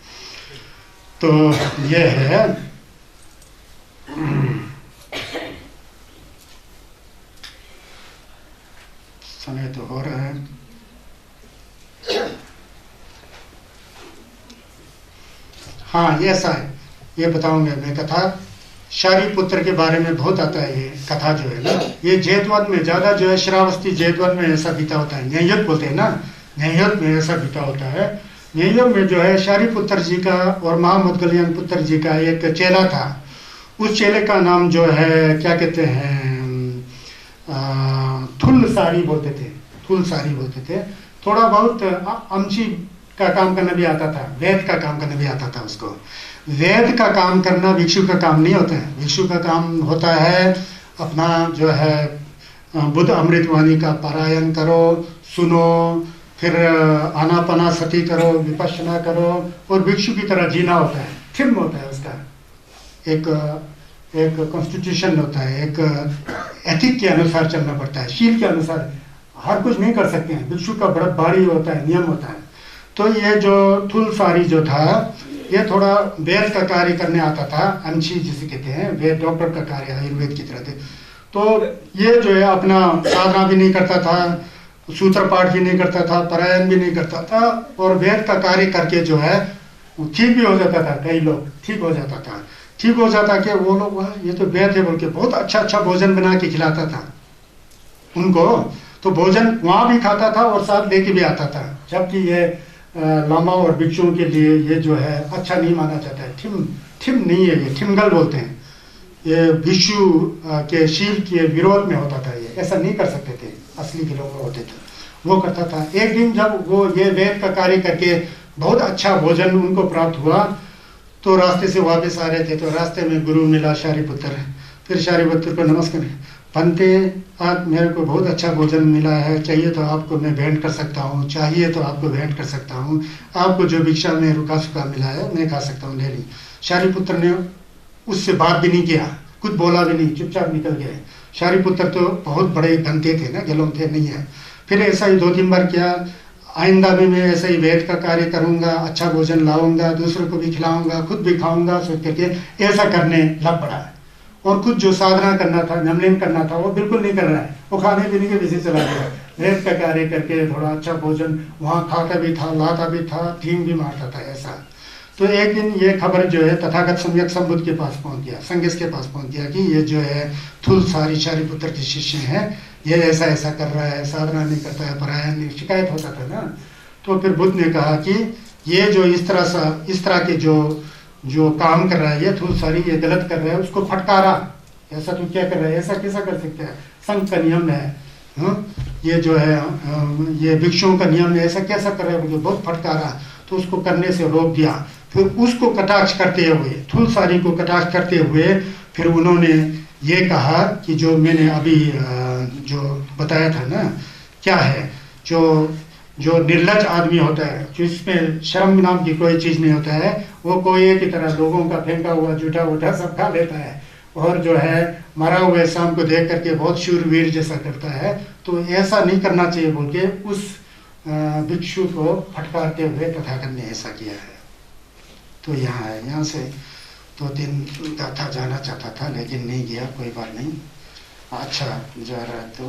तो ये है समय तो हो रहा है। हाँ ये ऐसा है, ये बताऊंगा मैं कथा। शारीपुत्र के बारे में बहुत आता है ये कथा जो है ना, ये जैतवन में ज्यादा जो है, श्रावस्ती जैतवन में ऐसा बीता होता है। न्यायत बोलते हैं ना, न्यायत में ऐसा बीता होता है। न्यायत में जो है शारीपुत्र जी का और महामुदगलयान पुत्र जी का एक चेला था। उस चेले का नाम जो है क्या कहते हैं, थुलसारी बोलते थे, थुलसारी बोलते थे। थोड़ा बहुत अमची का काम करना भी आता था, वेद का काम करना भी आता था उसको। वेद का काम करना भिक्षु का काम नहीं होता है। भिक्षु का काम होता है अपना जो है बुद्ध अमृतवाणी का पारायण करो, सुनो, फिर आनापाना सती करो, विपश्यना करो, और भिक्षु की तरह जीना होता है। फिल्म होता है उसका, एक कॉन्स्टिट्यूशन होता है, एक एथिक के अनुसार चलना पड़ता है, शील के अनुसार। हर कुछ नहीं कर सकते हैं, भिक्षु का बड़ा भारी होता है, नियम होता है। तो ये जो थुलसारी जो था, ये थोड़ा वेद का कार्य करने आता था, अंशी जिसे कहते हैं, वेद डॉक्टर का कार्य आयुर्वेद की तरह थे। तो ये जो है अपना साधना भी नहीं करता था, सूत्र पाठ भी नहीं करता था, पारायण भी नहीं करता था, और वेद का कार्य करके जो है ठीक भी हो जाता था। कई लोग ठीक हो जाता था, ठीक हो जाता कि वो लोग ये तो वेद है बोल के बहुत अच्छा अच्छा भोजन बना के खिलाता था उनको। तो भोजन वहाँ भी खाता था और साथ लेके भी आता था, जबकि ये लामा और भिक्षुओं के लिए ये जो है अच्छा नहीं माना जाता है। ठिम नहीं है, ये ठिमगल बोलते हैं। ये भिक्षु के शील के विरोध में होता था। ये ऐसा नहीं कर सकते थे, असली के लोग होते थे, वो करता था। एक दिन जब वो ये वेद का कार्य करके बहुत अच्छा भोजन उनको प्राप्त हुआ, तो रास्ते से वापस आ रहे थे, तो रास्ते में गुरु मिला शारीपुत्र। फिर शारीपुत्र को नमस्कार, पंते आप मेरे को बहुत अच्छा भोजन मिला है, चाहिए तो आपको मैं भेंट कर सकता हूँ, चाहिए तो आपको भेंट कर सकता हूँ, आपको जो भिक्षा में रुका सुखा मिला है मैं खा सकता हूँ, ले ली। शारीपुत्र ने उससे बात भी नहीं किया, कुछ बोला भी नहीं, चुपचाप निकल गए। शारीपुत्र तो बहुत बड़े धनते थे ना, गलों थे नहीं है। फिर ऐसा ही 2-3 बार किया, आइंदा भी मैं ऐसे ही वेद का कार्य करूंगा, अच्छा भोजन लाऊंगा, दूसरों को भी खिलाऊंगा, खुद भी खाऊंगा, सोच करके ऐसा करने लग पड़ा है। और कुछ जो साधना करना था, नमलीन करना था, वो बिल्कुल नहीं कर रहा है। वो खाने पीने के पीछे चला गया। वेद का कार्य करके थोड़ा अच्छा भोजन वहाँ खाता भी था, लाता भी था, ठीक भी मारता था, ऐसा। तो एक दिन ये खबर जो है तथागत सम्यक संबुद्ध के पास पहुंच गया, संगेश के पास पहुंच गया कि ये जो है थुलसारी शारीपुत्र के शिष्य हैं, ये ऐसा ऐसा कर रहा है, साधना नहीं करता है, पारायण नहीं, शिकायत होता था ना। तो फिर बुद्ध ने कहा कि ये जो इस तरह के जो काम कर रहा है, ये थुलसारी ये गलत कर रहा है, उसको फटकारा। ऐसा तो क्या कर रहा है, ऐसा कैसा कर सकते हैं, संघ का नियम है, ये जो है ये भिक्षुओं का नियम है, ऐसा कैसा कर रहा है, मुझे बहुत फटकारा। तो उसको करने से रोक दिया। फिर उसको कटाक्ष करते हुए, थुलसारी को कटाक्ष करते हुए, फिर उन्होंने ये कहा कि जो मैंने अभी जो बताया था ना, क्या है, जो निर्लज आदमी होता है, जिसमें शर्म नाम की कोई चीज़ नहीं होता है, वो कोई की तरह लोगों का फेंका हुआ जूठा वूठा सब खा लेता है, और जो है मरा हुए शाम को देख करके बहुत शूरवीर जैसा करता है। तो ऐसा नहीं करना चाहिए बोल के उस भिक्षु को फटकारते हुए तथागत ने ऐसा किया है। तो यहाँ है, यहाँ से 2-3 गाथा जाना चाहता था लेकिन नहीं गया, कोई बात नहीं, अच्छा जा रहा है तो